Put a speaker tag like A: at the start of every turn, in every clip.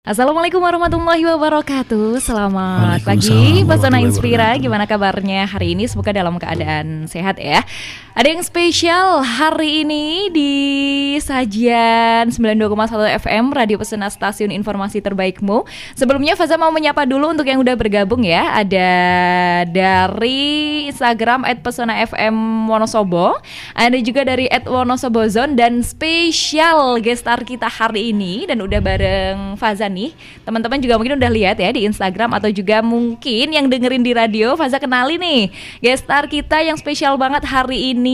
A: Assalamualaikum warahmatullahi wabarakatuh. Selamat pagi Pesona Inspira. Gimana kabarnya hari ini? Semoga dalam keadaan sehat ya. Ada yang spesial hari ini di sajian 92,1 FM Radio Pesona, stasiun informasi terbaikmu. Sebelumnya Faza mau menyapa dulu untuk yang udah bergabung ya. Ada dari Instagram @pesona_fm Wonosobo, ada juga dari @wonosobozone, dan spesial guest star kita hari ini dan udah bareng Faza nih. Teman-teman juga mungkin udah lihat ya di Instagram atau juga mungkin yang dengerin di radio. Faza kenali nih guest star kita yang spesial banget hari ini.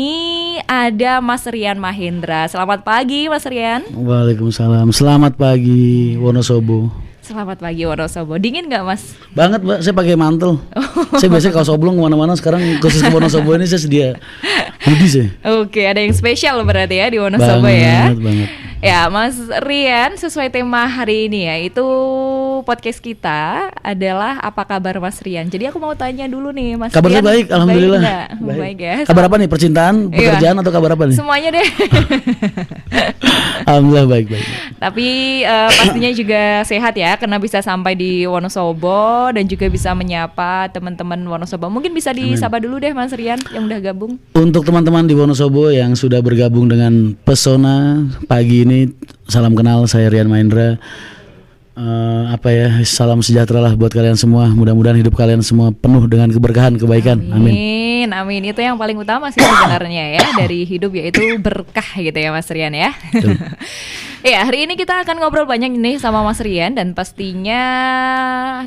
A: Ada Mas Rian Mahendra. Selamat pagi Mas Rian.
B: Waalaikumsalam. Selamat pagi Wonosobo.
A: Selamat pagi Wonosobo. Dingin nggak Mas?
B: Banget Mbak, saya pakai mantel. Saya biasanya kaos oblong kemana-mana, sekarang khusus ke Wonosobo ini saya sedia hoodie sih.
A: Oke, ada yang spesial berarti ya di Wonosobo ya.
B: Banget.
A: Ya Mas Rian, sesuai tema hari ini ya, itu podcast kita adalah apa kabar Mas Rian. Jadi aku mau tanya dulu nih Mas
B: Kabarnya
A: Rian.
B: baik, alhamdulillah.
A: Baik ya.
B: Kabar apa nih? Percintaan, pekerjaan, atau kabar apa nih?
A: Semuanya deh.
B: Alhamdulillah baik.
A: Tapi pastinya juga sehat ya, karena bisa sampai di Wonosobo dan juga bisa menyapa teman-teman Wonosobo. Mungkin bisa disapa dulu deh Mas Rian yang udah gabung.
B: Untuk teman-teman di Wonosobo yang sudah bergabung dengan Pesona pagi ini, salam kenal, saya Rian Mahendra. Salam sejahtera lah buat kalian semua. Mudah-mudahan hidup kalian semua penuh dengan keberkahan, kebaikan.
A: Amin. Itu yang paling utama sih sebenarnya ya dari hidup, yaitu berkah gitu ya Mas Rian ya. Ya, hari ini kita akan ngobrol banyak nih sama Mas Rian, dan pastinya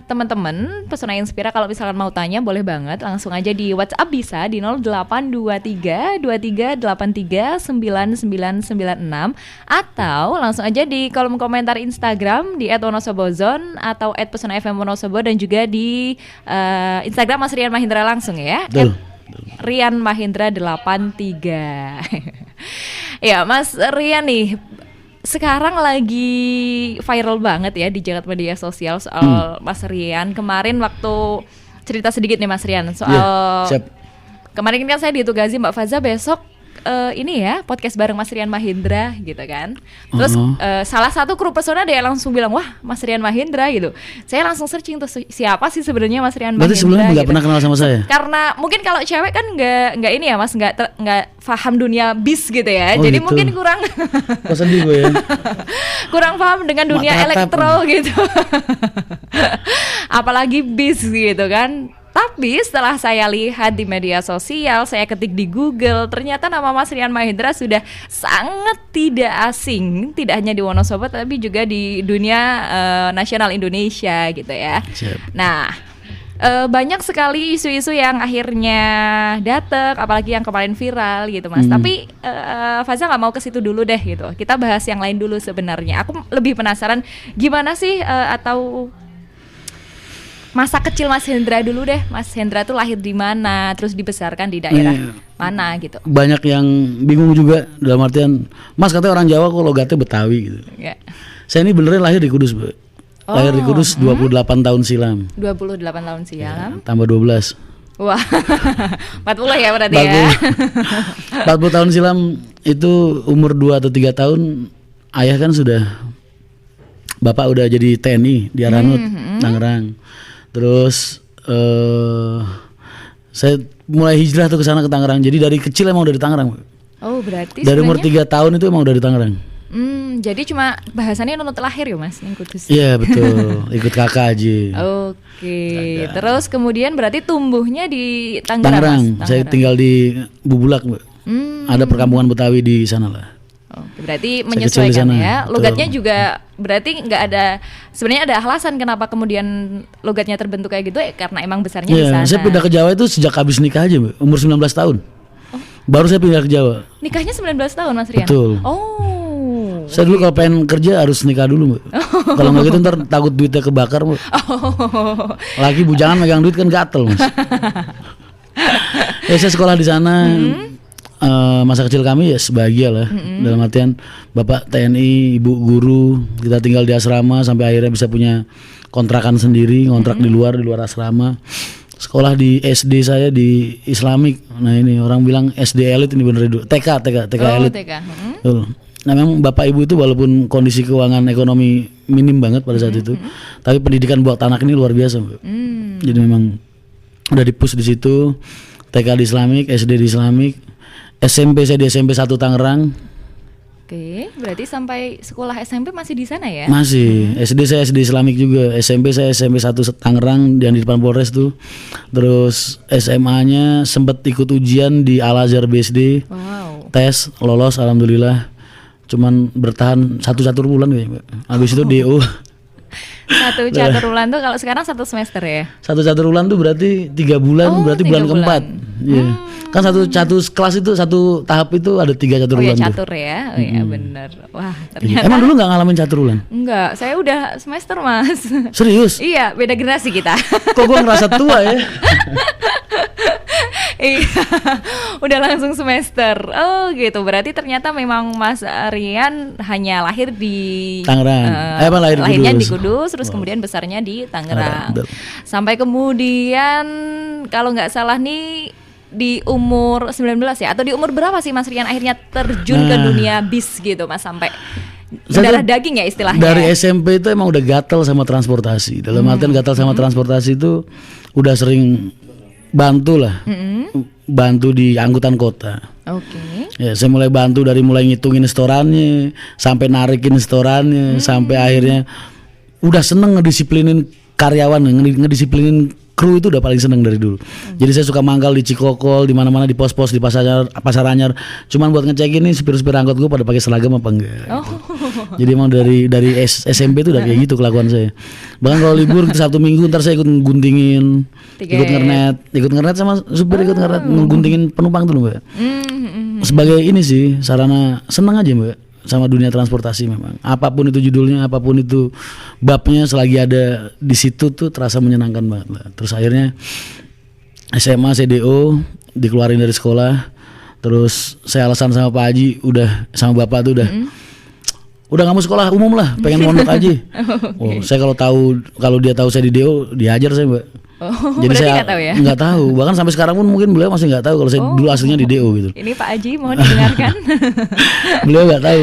A: teman-teman Pesona Inspira kalau misalkan mau tanya boleh banget langsung aja di WhatsApp, bisa di 0823 2383 9996, atau langsung aja di kolom komentar Instagram di @wonosobozone atau @pesona_fm Wonosobo, dan juga di Instagram Mas Rian Mahendra langsung ya. Rian Mahendra 83. Ya Mas Rian nih, sekarang lagi viral banget ya di jagat media sosial soal Mas Rian. Kemarin waktu cerita sedikit nih Mas Rian soal kemarin kan saya ditugasi Mbak Faza besok ini ya podcast bareng Mas Rian Mahendra gitu kan. Terus salah satu kru Pesona dia langsung bilang, wah Mas Rian Mahendra gitu. Saya langsung searching tuh siapa sih sebenarnya Mas Rian Mahendra.
B: Berarti sebelumnya nggak
A: gitu.
B: pernah kenal sama saya?
A: Karena mungkin kalau cewek kan nggak ini ya Mas, nggak paham dunia bis gitu ya. Jadi gitu. Mungkin kurang
B: sedih gue ya.
A: kurang paham dengan dunia elektro gitu. Apalagi bis gitu kan. Tapi setelah saya lihat di media sosial, saya ketik di Google, ternyata nama Mas Rian Mahendra sudah sangat tidak asing, tidak hanya di Wonosobo tapi juga di dunia nasional Indonesia gitu ya.
B: Siap.
A: Nah, banyak sekali isu-isu yang akhirnya datang, apalagi yang kemarin viral gitu Mas. Tapi Faza nggak mau ke situ dulu deh gitu. Kita bahas yang lain dulu sebenarnya. Aku lebih penasaran gimana sih atau masa kecil Mas Hendra dulu deh. Mas Hendra tuh lahir di mana, terus dibesarkan di daerah mana gitu.
B: Banyak yang bingung juga, dalam artian Mas katanya orang Jawa kok logatnya Betawi gitu.
A: Ya.
B: Saya ini beneran lahir di Kudus, Bu. Lahir di Kudus 28 tahun silam.
A: 28 tahun silam.
B: Ya, tambah 12.
A: Wah. 40 ya berarti 40. Ya.
B: 40 tahun silam itu umur 2 atau 3 tahun ayah kan sudah, bapak udah jadi TNI di Aranut, Tangerang. Terus saya mulai hijrah tuh ke sana, ke Tangerang. Jadi dari kecil emang udah di Tangerang.
A: Oh, berarti
B: dari umur 3 tahun itu emang udah di Tangerang.
A: Jadi cuma bahasannya nunut lahir ya Mas, yang Kudus.
B: Iya betul, ikut kakak aja.
A: Oke. Terus kemudian berarti tumbuhnya di Tangerang.
B: Mas? Saya tinggal di Bubulak, Mbak. Ada perkampungan Betawi di sana lah.
A: Oke, berarti menyesuaikan ya. Logatnya juga berarti nggak ada, sebenarnya ada alasan kenapa kemudian logatnya terbentuk kayak gitu ya, karena emang besarnya di sana.
B: Saya pindah ke Jawa itu sejak habis nikah aja, Mbak. Umur 19 tahun. Baru saya pindah ke Jawa.
A: Nikahnya 19 tahun Mas Rian?
B: Betul. Saya dulu kalau pengen kerja harus nikah dulu, Mbak. Kalau nggak gitu ntar takut duitnya kebakar, Mbak. Lagi bujangan megang duit kan gatel, Mas. Saya sekolah di sana. Masa kecil kami ya sebahagia lah. Dalam artian bapak TNI, ibu guru, kita tinggal di asrama sampai akhirnya bisa punya kontrakan sendiri, kontrak di luar asrama. Sekolah di SD saya di Islamik. Nah ini orang bilang SD elit, ini bener itu TK elit.
A: TK.
B: memang bapak ibu itu walaupun kondisi keuangan ekonomi minim banget pada saat itu, tapi pendidikan buat anak ini luar biasa, Mbak. Jadi memang udah di-push di situ. TK di Islamik, SD di Islamik, SMP saya di SMP 1 Tangerang.
A: Oke, berarti sampai sekolah SMP masih di sana ya?
B: Masih. SD saya SD Islamik juga. SMP saya SMP 1 Tangerang yang di depan Polres tuh. Terus SMA-nya sempat ikut ujian di Al Azhar BSD.
A: Wow.
B: Tes lolos alhamdulillah. Cuman bertahan satu bulan kayaknya, Mbak. Habis itu DO.
A: Satu caturulan tuh kalau sekarang 1 semester ya?
B: Satu bulan tuh berarti 3 bulan, berarti
A: 3
B: bulan keempat. Iya. Kan satu kelas itu satu tahap itu ada 3
A: Oh ya
B: caturulan.
A: catur ya, oh ya bener. Wah ternyata.
B: Emang dulu nggak ngalamin caturulan?
A: Enggak, saya udah semester Mas.
B: Serius?
A: Iya, beda generasi kita.
B: Kok gue ngerasa tua ya?
A: Iya, udah langsung semester. Oh gitu, berarti ternyata memang Mas Rian hanya lahir di
B: Tangerang. Apa lahir di
A: lahirnya
B: Kudus?
A: di Kudus, terus kemudian besarnya di Tangerang.
B: Betul.
A: Sampai kemudian kalau nggak salah nih di umur 19 ya, atau di umur berapa sih Mas Rian akhirnya terjun ke dunia bis gitu Mas, sampai darah daging ya istilahnya.
B: Dari SMP itu emang udah gatel sama transportasi. Dalam artian gatel sama transportasi itu udah sering bantu lah, bantu di angkutan kota.
A: Oke.
B: Ya, saya mulai bantu dari mulai ngitungin setorannya, sampai narikin setorannya, sampai akhirnya udah seneng ngedisiplinin karyawan, ngedisiplinin kru itu udah paling seneng dari dulu. Jadi saya suka mangkal di Cikokol, di mana-mana di pos-pos di pasar anyar. Cuman buat ngecekin nih supir-supir angkot gue pada pakai seragam apa enggak.
A: Oh.
B: Jadi emang dari SMP itu udah kayak gitu kelakuan saya. Bahkan kalau libur Sabtu Minggu ntar saya ikut guntingin, ikut ngernet sama supir, ikut ngernet nguntingin penumpang tuh Mbak. Sebagai ini sih sarana senang aja Mbak sama dunia transportasi memang. Apapun itu judulnya, apapun itu babnya, selagi ada di situ tuh terasa menyenangkan banget lah. Terus akhirnya SMA CDO dikeluarin dari sekolah. Terus saya alasan sama Pak Haji, udah sama Bapak tuh udah nggak mau sekolah umum lah, pengen mondok aja. Oh, saya kalau dia tahu saya di DO, diajar saya Mbak.
A: Oh,
B: jadi saya
A: nggak tahu ya?
B: Nggak tahu, bahkan sampai sekarang pun mungkin beliau masih nggak tahu kalau saya dulu aslinya di DO gitu.
A: Ini Pak Haji mohon didengarkan.
B: Beliau nggak tahu.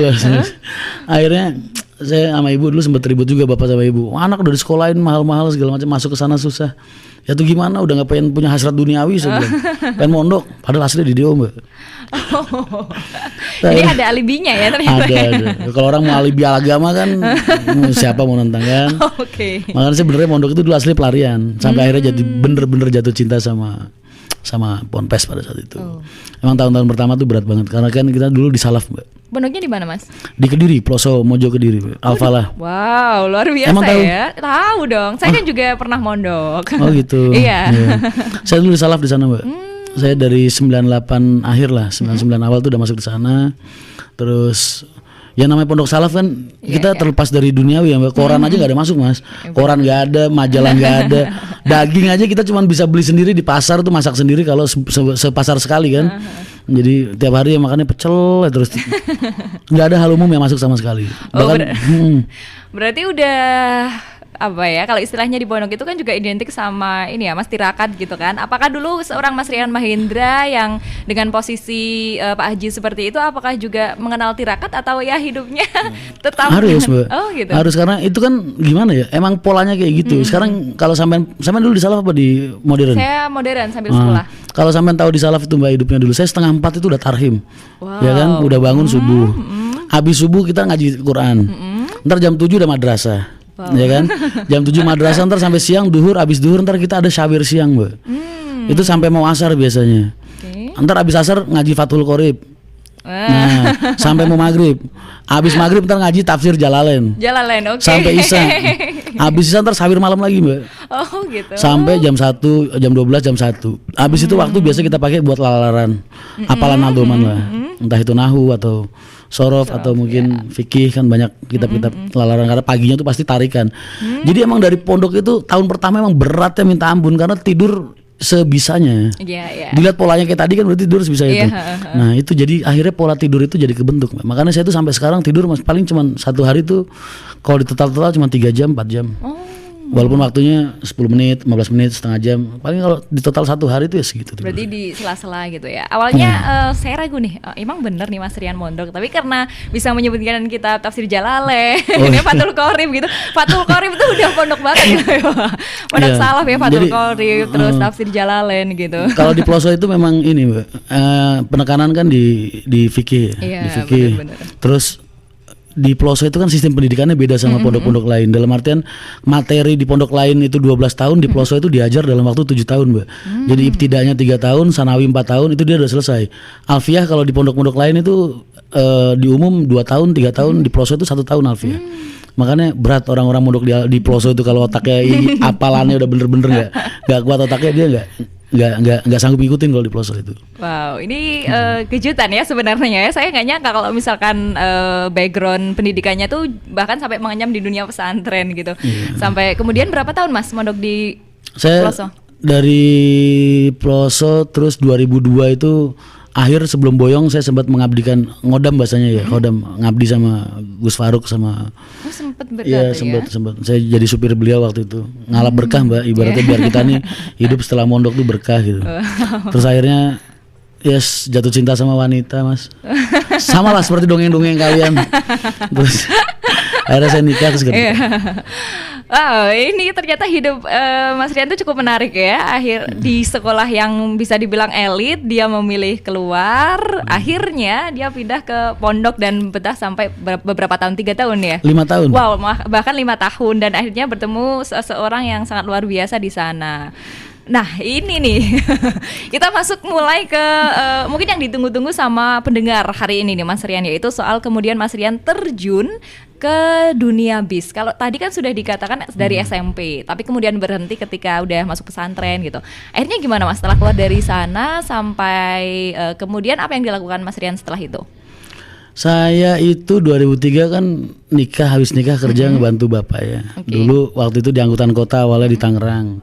B: Akhirnya saya sama ibu dulu sempat ribut juga, bapak sama ibu. Anak udah disekolahin mahal-mahal segala macam, masuk ke sana susah. Ya tuh gimana, udah nggak pengen punya hasrat duniawi saya bilang. Pengen mondok, padahal asli di DO Mbak.
A: Oh. Jadi ada alibinya ya ternyata.
B: Ada. Kalau orang mau alibi agama kan siapa mau nentang kan.
A: Oke.
B: Makanya sebenarnya mondok itu dulu asli pelarian. Sampai akhirnya jadi bener-bener jatuh cinta sama Ponpes pada saat itu. Emang tahun-tahun pertama tuh berat banget karena kan kita dulu di Salaf Mbak.
A: Pondoknya di mana Mas?
B: Di Kediri, Ploso Mojo Kediri, Al-Falah.
A: Wow, luar biasa.
B: Emang tahu?
A: Ya. Tahu dong. Saya kan juga pernah mondok.
B: Oh gitu.
A: Iya.
B: Saya dulu di Salaf di sana Mbak. Saya dari 98 akhir lah, 99 awal tuh udah masuk di sana. Terus ya namanya pondok salaf kan kita terlepas dari duniawi ya Mbak. Koran aja nggak ada masuk Mas. Koran nggak ada, majalah nggak ada. Daging aja kita cuma bisa beli sendiri di pasar tuh, masak sendiri kalau sepasar sekali kan. Jadi tiap hari ya makannya pecel terus nggak ada hal umum yang masuk sama sekali. Bahkan
A: berarti udah apa ya, kalau istilahnya di pondok itu kan juga identik sama ini ya Mas, tirakat gitu kan. Apakah dulu seorang Mas Rian Mahendra yang dengan posisi Pak Haji seperti itu, apakah juga mengenal tirakat atau ya hidupnya tetap
B: harus Mbak.
A: Oh gitu.
B: Harus, karena itu kan gimana ya, emang polanya kayak gitu. Sekarang kalau sampean dulu di Salaf apa di modern?
A: Saya modern sambil sekolah.
B: Kalau sampean tahu di Salaf itu Mbak hidupnya dulu, saya 3:30 itu udah tarhim.
A: Wow.
B: Ya kan, udah bangun subuh. Habis subuh kita ngaji Quran. Ntar jam 7 udah madrasah. Wow. Ya kan, jam 7 madrasah, ntar sampai siang duhur, abis duhur ntar kita ada syawir siang Mbak. Itu sampai mau asar biasanya. Ntar abis asar ngaji Fathul Qorib. Nah, sampai mau maghrib. Abis maghrib ntar ngaji tafsir Jalalain.
A: Oke.
B: Sampai isya. Abis isya ntar sawir malam lagi Mbak.
A: Oh gitu.
B: Sampai jam 1, jam 12, jam 1. Abis itu waktu biasa kita pakai buat lalaran, hafalan aldoman lah. Entah itu nahu atau sorof atau mungkin fikih, kan banyak kitab-kitab lalaran, karena paginya tuh pasti tarikan. Jadi emang dari pondok itu tahun pertama emang beratnya minta ampun karena tidur sebisanya. Dilihat polanya kayak tadi kan berarti tidur sebisa itu. Nah itu jadi akhirnya pola tidur itu jadi kebentuk. Makanya saya tuh sampai sekarang tidur paling cuma satu hari tuh kalau di total cuma 3 jam 4 jam. Walaupun waktunya 10 menit, 15 menit, setengah jam. Paling kalau di total 1 hari itu ya segitu.
A: Berarti di sela-sela gitu ya. Awalnya saya ragu nih, emang bener nih Mas Rian mondok. Tapi karena bisa menyebutkan kitab Tafsir Jalalain, ini Fathul Qorib gitu. Fathul Qorib itu udah pondok banget gitu ya. Pondok salaf ya Fathul Qorib, terus Tafsir Jalalain gitu.
B: Kalau di Pelosok itu memang ini Mbak, penekanan kan di fikih,
A: Iya,
B: di fikih.
A: bener-bener.
B: Terus di Pelosok itu kan sistem pendidikannya beda sama pondok-pondok lain. Dalam artian materi di pondok lain itu 12 tahun, di Pelosok itu diajar dalam waktu 7 tahun, Mbak. Jadi ibtidanya 3 tahun, sanawi 4 tahun, itu dia udah selesai. Alfiyah kalau di pondok-pondok lain itu di umum 2 tahun, 3 tahun, di Pelosok itu 1 tahun Alfiyah. Makanya berat orang-orang mondok di Pelosok itu kalau otaknya apalannya udah bener-bener nggak kuat otaknya, dia nggak sanggup ikutin kalau di Pelosok itu.
A: Wow, ini kejutan ya sebenarnya ya. Saya nggak nyangka kalau misalkan background pendidikannya tuh bahkan sampai mengenyam di dunia pesantren gitu. Sampai kemudian berapa tahun Mas mondok di Pelosok?
B: Dari Pelosok terus 2002 itu akhir sebelum boyong saya sempat mengabdikan ngodam bahasanya ya, ngodam ngabdi sama Gus Faruk sama.
A: Sempet
B: Iya sempat. Saya jadi supir beliau waktu itu, ngalap berkah Mbak, ibaratnya biar kita nih hidup setelah mondok tuh berkah gitu. Terus akhirnya jatuh cinta sama wanita Mas, sama lah seperti dongeng-dongeng kalian. Terus akhirnya saya nikah terus gitu.
A: Wow, ini ternyata hidup Mas Rian itu cukup menarik ya. Di sekolah yang bisa dibilang elit, dia memilih keluar. Akhirnya dia pindah ke pondok dan betah sampai beberapa tahun, 3 tahun ya?
B: 5 tahun.
A: Wow, bahkan 5 tahun dan akhirnya bertemu seseorang yang sangat luar biasa di sana. Nah ini nih kita masuk mulai ke mungkin yang ditunggu-tunggu sama pendengar hari ini nih Mas Rian, yaitu soal kemudian Mas Rian terjun ke dunia bis. Kalau tadi kan sudah dikatakan dari SMP, tapi kemudian berhenti ketika udah masuk pesantren gitu. Akhirnya gimana Mas setelah keluar dari sana sampai kemudian apa yang dilakukan Mas Rian setelah itu?
B: Saya itu 2003 kan habis nikah kerja ngebantu bapak ya. Dulu waktu itu di angkutan kota, awalnya di Tangerang.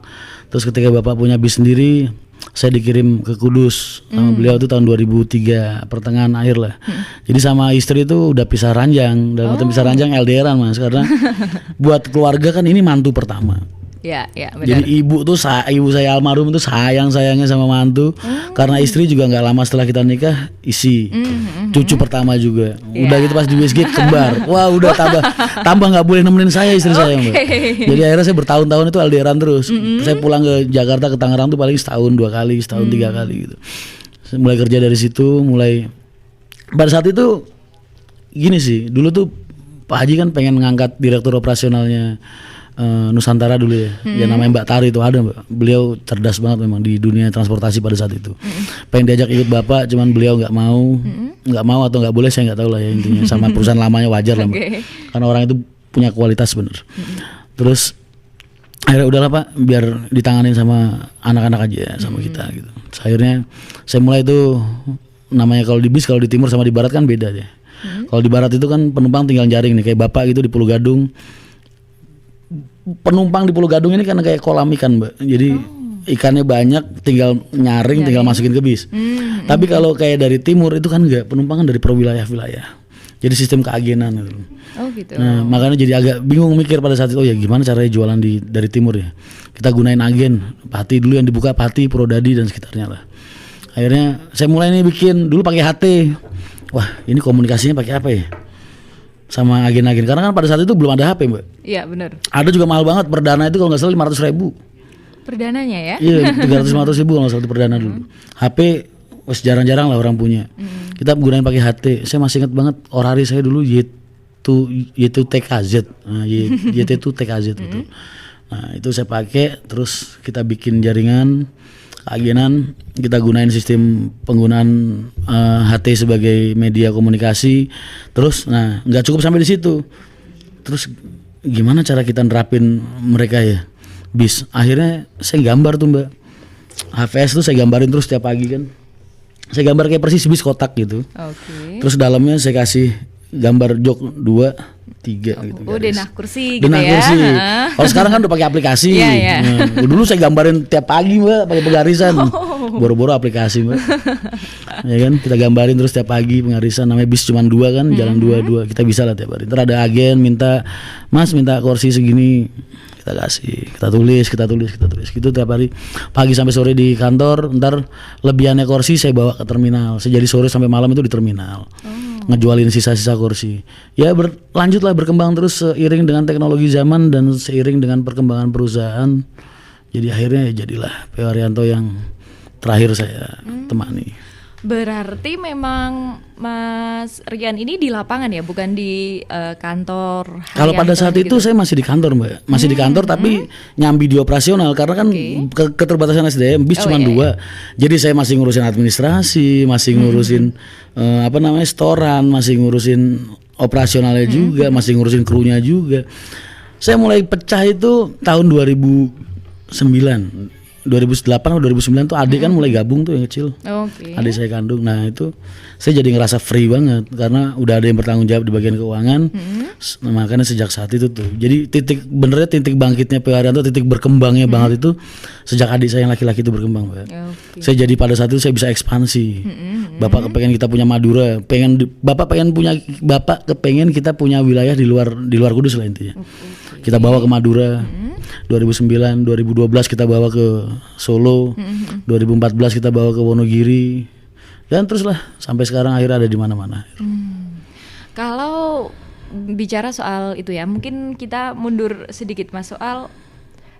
B: Terus ketika bapak punya bis sendiri, saya dikirim ke Kudus sama beliau itu tahun 2003 pertengahan akhir lah. Jadi sama istri itu udah pisah ranjang, dalam arti pisah ranjang LDRan Mas, karena buat keluarga kan ini mantu pertama.
A: Ya, benar.
B: Jadi ibu saya almarhum itu sayangnya sama mantu, karena istri juga nggak lama setelah kita nikah cucu pertama juga. Udah gitu pas di WSG kembar. Wah udah tambah nggak boleh nemenin saya istri saya Mbak. Jadi akhirnya saya bertahun-tahun itu LDRan terus. Saya pulang ke Jakarta ke Tangerang tuh paling setahun 2 kali, setahun 3 kali gitu. Saya mulai kerja dari situ, pada saat itu gini sih, dulu tuh Pak Haji kan pengen ngangkat direktur operasionalnya Nusantara dulu ya, yang namanya Mbak Tari itu ada Mbak. Beliau cerdas banget memang di dunia transportasi pada saat itu. Pengen diajak ikut bapak, cuman beliau nggak mau atau nggak boleh, saya nggak tahu lah ya intinya. Sama perusahaan lamanya wajar lah Mbak, karena orang itu punya kualitas bener. Terus akhirnya udahlah Pak, biar ditanganin sama anak-anak aja sama kita gitu. Akhirnya saya mulai itu, namanya kalau di bis, kalau di timur sama di barat kan beda ya. Kalau di barat itu kan penumpang tinggal jaring nih, kayak bapak gitu di Pulau Gadung. Penumpang di Pulau Gadung ini kan kayak kolam ikan Mbak, jadi ikannya banyak, tinggal nyaring, tinggal masukin ke bis. Tapi kalau kayak dari timur itu kan enggak, penumpang kan dari per wilayah-wilayah, jadi sistem keagenan gitu.
A: Gitu.
B: Nah makanya jadi agak bingung mikir pada saat itu, ya gimana caranya jualan dari timur ya, kita gunain agen Pati dulu yang dibuka, Pati, Prodadi dan sekitarnya lah. Akhirnya saya mulai nih bikin, dulu pakai HT. Wah ini komunikasinya pakai apa ya sama agen-agen, karena kan pada saat itu belum ada HP Mbak.
A: Iya benar.
B: Ada juga mahal banget, perdana itu kalau nggak salah 500.000.
A: Perdananya ya?
B: Iya 300-500 ribu kalau nggak salah itu perdana dulu. HP jarang-jarang lah orang punya. Kita gunain pakai HT. Saya masih ingat banget orari saya dulu Y2 TKZ. Nah, Y2 TKZ itu. Nah itu saya pakai, terus kita bikin jaringan agenan, kita gunain sistem penggunaan HT sebagai media komunikasi. Terus nah nggak cukup sampai di situ, terus gimana cara kita nerapin mereka ya bis. Akhirnya saya gambar tuh Mbak, HVS tuh saya gambarin terus tiap pagi kan, saya gambar kayak persis bis kotak gitu. Terus dalamnya saya kasih gambar jok 2, 3 gitu.
A: Denah kursi gitu
B: denah
A: ya.
B: Kursi. Kalau sekarang kan udah pakai aplikasi. Nah, dulu saya gambarin tiap pagi Mbak pakai pegarisan. Boro-boro aplikasi Mbak. Ya kan, kita gambarin terus tiap pagi pengarisan, namanya bis cuma 2 kan, jalan 2 kita bisa lah tiap hari. Ntar ada agen minta, Mas minta kursi segini, kita kasih, kita tulis gitu tiap hari, pagi sampai sore di kantor. Ntar lebihannya kursi saya bawa ke terminal, saya jadi sore sampai malam itu di terminal, ngejualin sisa-sisa kursi. Ya berlanjutlah, berkembang terus seiring dengan teknologi zaman dan seiring dengan perkembangan perusahaan. Jadi akhirnya ya jadilah P.O. Haryanto yang terakhir saya temani.
A: Berarti memang Mas Rian ini di lapangan ya, bukan di kantor.
B: Kalau pada saat itu saya masih di kantor Mbak, masih di kantor tapi nyambi di operasional karena kan keterbatasan SDM, bis cuma 2. Jadi saya masih ngurusin administrasi, masih ngurusin storan, masih ngurusin operasionalnya juga, masih ngurusin krunya juga. Saya mulai pecah itu tahun 2008 atau 2009 tuh adik kan mulai gabung tuh yang kecil. Adik saya kandung. Nah itu saya jadi ngerasa free banget karena udah ada yang bertanggung jawab di bagian keuangan. Nah, makanya sejak saat itu tuh. Jadi titik bangkitnya P.O. Haryanto, titik berkembangnya banget itu sejak adik saya yang laki-laki itu berkembang, Pak. Saya jadi pada saat itu saya bisa ekspansi. Bapak kepengen kita punya Madura, Bapak kepengen kita punya wilayah di luar Kudus lah intinya. Kita bawa ke Madura. 2009, 2012 kita bawa ke Solo, 2014 kita bawa ke Wonogiri, dan teruslah sampai sekarang akhirnya ada di mana-mana.
A: Kalau bicara soal itu ya, mungkin kita mundur sedikit Mas, soal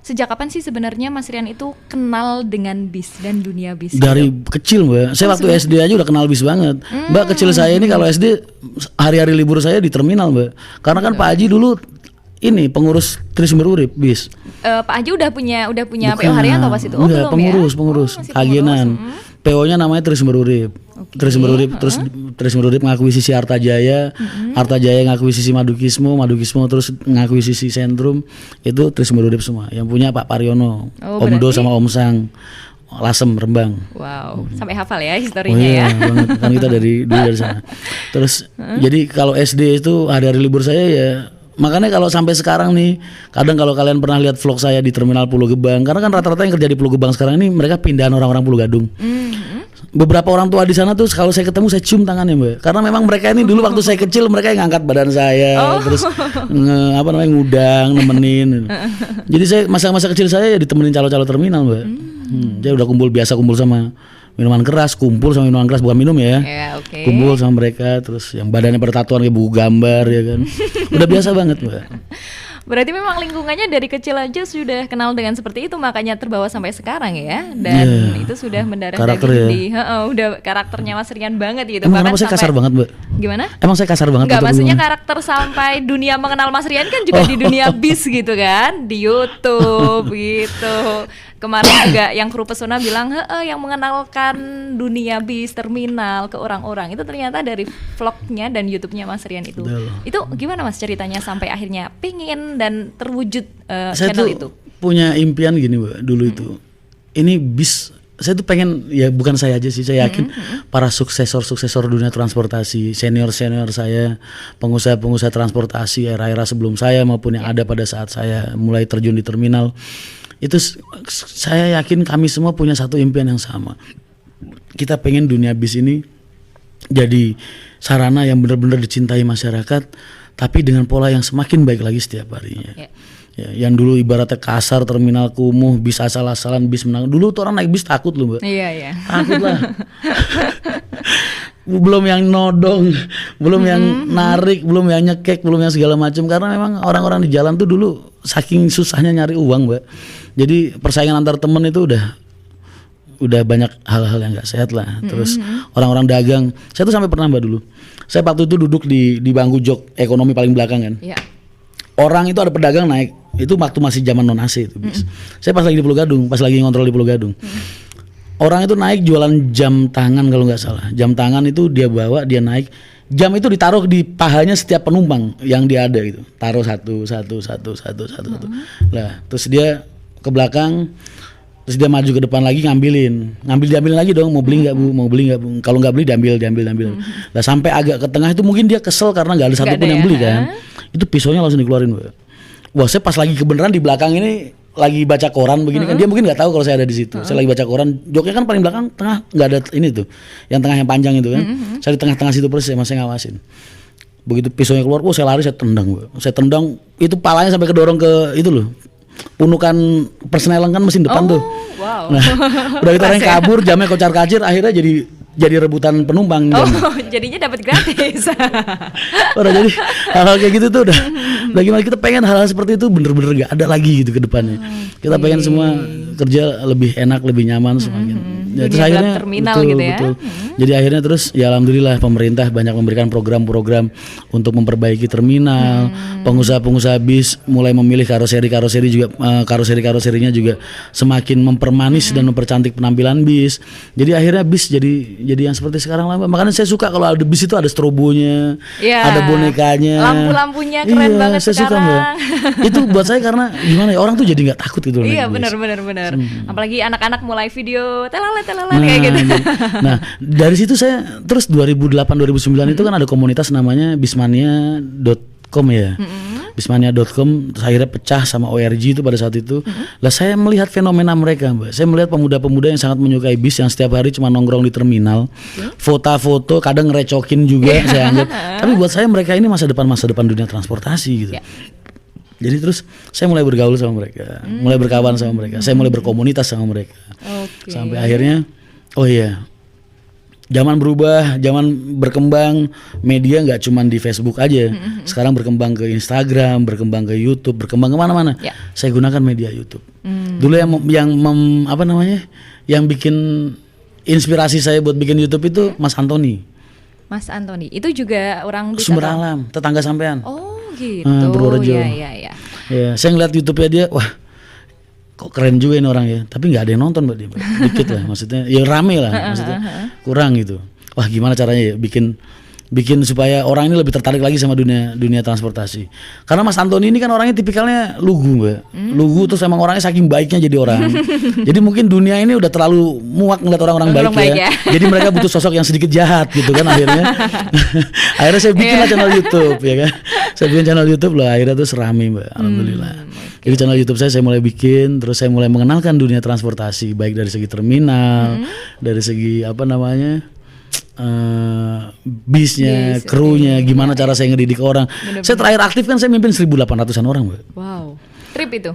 A: sejak kapan sih sebenarnya Mas Rian itu kenal dengan bis dan dunia bis?
B: Dari kecil Mbak, saya waktu SD aja udah kenal bis banget. Mbak, kecil saya ini kalau SD hari-hari libur saya di terminal Mbak, karena kan Pak Haji dulu ini pengurus Trisumber Urip bis.
A: Pak Haji udah punya P.O. Haryanto pas itu?
B: Enggak, pengurus agenan. PO-nya namanya Trisumber Urip. Trisumber Urip, terus Trisumber Urip ngakuisisi Arta Jaya, Arta Jaya ngakuisisi Madukismo terus ngakuisisi Sentrum. Itu Trisumber Urip semua. Yang punya Pak Paryono, Om Do sama Om Sang. Lasem, Rembang.
A: Wow, sampai hafal ya historinya ya.
B: Banget. Kan kita dari sana. Terus jadi kalau SD itu hari-hari libur saya ya. Makanya kalau sampai sekarang nih, kadang kalau kalian pernah lihat vlog saya di Terminal Pulau Gebang, karena kan rata-rata yang kerja di Pulau Gebang sekarang ini mereka pindahan orang-orang Pulau Gadung. Beberapa orang tua di sana tuh kalau saya ketemu saya cium tangannya Mbak, karena memang mereka ini dulu waktu saya kecil mereka yang ngangkat badan saya, terus ngudang, nemenin. Jadi saya masa-masa kecil saya ya ditemenin calo-calo terminal Mbak. Saya udah kumpul sama minuman keras, bukan minum ya. Kumpul sama mereka, terus yang badannya bertatuan kayak buku gambar ya kan. Udah biasa banget Mbak.
A: Berarti memang lingkungannya dari kecil aja sudah kenal dengan seperti itu, makanya terbawa sampai sekarang ya. Dan itu sudah mendarah daging udah karakternya Mas Rian banget gitu.
B: Emang kenapa saya kasar banget Mbak?
A: Gimana?
B: Emang saya kasar banget?
A: Enggak, maksudnya karakter sampai dunia mengenal Mas Rian kan juga di dunia bis gitu kan, di YouTube gitu. Kemarin juga yang kru pesona bilang yang mengenalkan dunia bis terminal ke orang-orang itu ternyata dari vlognya dan YouTube-nya Mas Rian itu. Itu gimana Mas ceritanya sampai akhirnya pingin dan terwujud channel itu?
B: Punya impian gini Mbak dulu itu. Ini bis, saya tuh pengen, ya bukan saya aja sih, saya yakin para suksesor dunia transportasi, senior saya, pengusaha transportasi era-era sebelum saya maupun yang ada pada saat saya mulai terjun di terminal. Itu saya yakin kami semua punya satu impian yang sama. Kita pengen dunia bis ini jadi sarana yang benar-benar dicintai masyarakat, tapi dengan pola yang semakin baik lagi setiap harinya. Ya, yang dulu ibaratnya kasar, terminal kumuh, bis asal-asalan, bis menang. Dulu tuh orang naik bis takut loh Mbak.
A: Iya.
B: Takut lah. Belum yang nodong, belum yang narik, belum yang nyekek, belum yang segala macam. Karena memang orang-orang di jalan tuh dulu saking susahnya nyari uang Mbak. Jadi persaingan antar temen itu udah banyak hal-hal yang nggak sehat lah. Terus orang-orang dagang, saya tuh sampai pernah Mbak dulu. Saya waktu itu duduk di bangku jok ekonomi paling belakang kan. Orang itu ada pedagang naik, itu waktu masih zaman non AC itu bis. Saya pas lagi di Pulau Gadung, pas lagi ngontrol di Pulau Gadung. Orang itu naik jualan jam tangan kalau nggak salah. Jam tangan itu dia bawa, dia naik. Jam itu ditaruh di pahanya setiap penumpang yang dia ada gitu. Taruh satu. Lah, terus dia ke belakang, terus dia maju ke depan lagi diambilin lagi dong. Mau beli nggak bu? Kalau nggak beli diambil. Lah sampai agak ke tengah itu mungkin dia kesel karena nggak ada satupun yang beli kan. Itu pisaunya langsung dikeluarin Mbak. Wah, saya pas lagi kebenaran di belakang ini lagi baca koran begini kan, dia mungkin nggak tahu kalau saya ada di situ. Saya lagi baca koran, joknya kan paling belakang, tengah nggak ada ini tuh, yang tengah yang panjang itu kan. Saya di tengah-tengah situ persis, saya ngawasin. Begitu pisaunya keluar, saya lari, saya tendang, saya tendang, itu palanya sampai kedorong ke itu loh, punukan persneling kan mesin depan tuh.
A: Wow.
B: Nah, udah kita orang kabur, jamnya kocar-kacir, akhirnya jadi rebutan penumpang.
A: Jadinya dapat gratis.
B: Udah jadi hal-hal kayak gitu tuh udah gimana, kita pengen hal-hal seperti itu bener-bener gak ada lagi gitu ke depannya. Kita pengen semua kerja lebih enak, lebih nyaman semakin. Ya, terus akhirnya
A: terminal
B: betul,
A: gitu ya.
B: betul. Jadi akhirnya terus ya alhamdulillah pemerintah banyak memberikan program-program untuk memperbaiki terminal. Pengusaha-pengusaha bis mulai memilih karoseri juga, karoserinya juga semakin mempermanis dan mempercantik penampilan bis. Jadi akhirnya bis jadi yang seperti sekarang lah. Makanya saya suka kalau ada bis itu ada strobonya, ada bonekanya,
A: lampu-lampunya keren banget
B: saya
A: sekarang.
B: Suka, Mbak. Itu buat saya karena gimana ya, orang tuh jadi nggak takut gitu.
A: Iya benar. Apalagi anak-anak mulai video telele kayak gitu.
B: Nah dari situ saya terus 2008-2009 itu kan ada komunitas namanya bismania.com ya. Bismania.com akhirnya pecah sama ORG itu pada saat itu. Lah saya melihat fenomena mereka, Mbak. Saya melihat pemuda-pemuda yang sangat menyukai bis, yang setiap hari cuma nongkrong di terminal, foto-foto, kadang ngerecokin juga saya anggap. Tapi buat saya mereka ini masa depan dunia transportasi gitu. Jadi terus saya mulai bergaul sama mereka, mulai berkawan sama mereka, saya mulai berkomunitas sama mereka. Sampai akhirnya, oh iya, zaman berubah, zaman berkembang, media nggak cuma di Facebook aja. Sekarang berkembang ke Instagram, berkembang ke YouTube, berkembang kemana-mana. Saya gunakan media YouTube. Dulu yang bikin inspirasi saya buat bikin YouTube itu Mas Antoni.
A: Mas Antoni, itu juga orang di
B: Sumber Alam, tetangga sampean.
A: Oh gitu.
B: Purworejo.
A: Iya.
B: Ya, saya ngeliat YouTube-nya dia, wah, kok keren juga ini orang ya. Tapi nggak ada yang nonton, Mbak, dia. Dikit lah, maksudnya. Ya rame lah, maksudnya. Kurang gitu. Wah, gimana caranya ya bikin supaya orang ini lebih tertarik lagi sama dunia transportasi. Karena Mas Antoni ini kan orangnya tipikalnya lugu, Mbak. Lugu, terus emang orangnya saking baiknya jadi orang. Jadi mungkin dunia ini udah terlalu muak ngeliat orang-orang baik ya. Jadi mereka butuh sosok yang sedikit jahat gitu kan akhirnya. Akhirnya saya bikin lah channel YouTube ya kan. Saya bikin channel YouTube lah, akhirnya tuh serami, Mbak. Alhamdulillah. Jadi channel YouTube saya mulai bikin, terus saya mulai mengenalkan dunia transportasi, baik dari segi terminal, dari segi bisnya, krunya, gimana cara saya ngedidik orang. Saya terakhir aktif kan saya mimpin 1.800-an orang, Mbak.
A: Wow. Trip itu?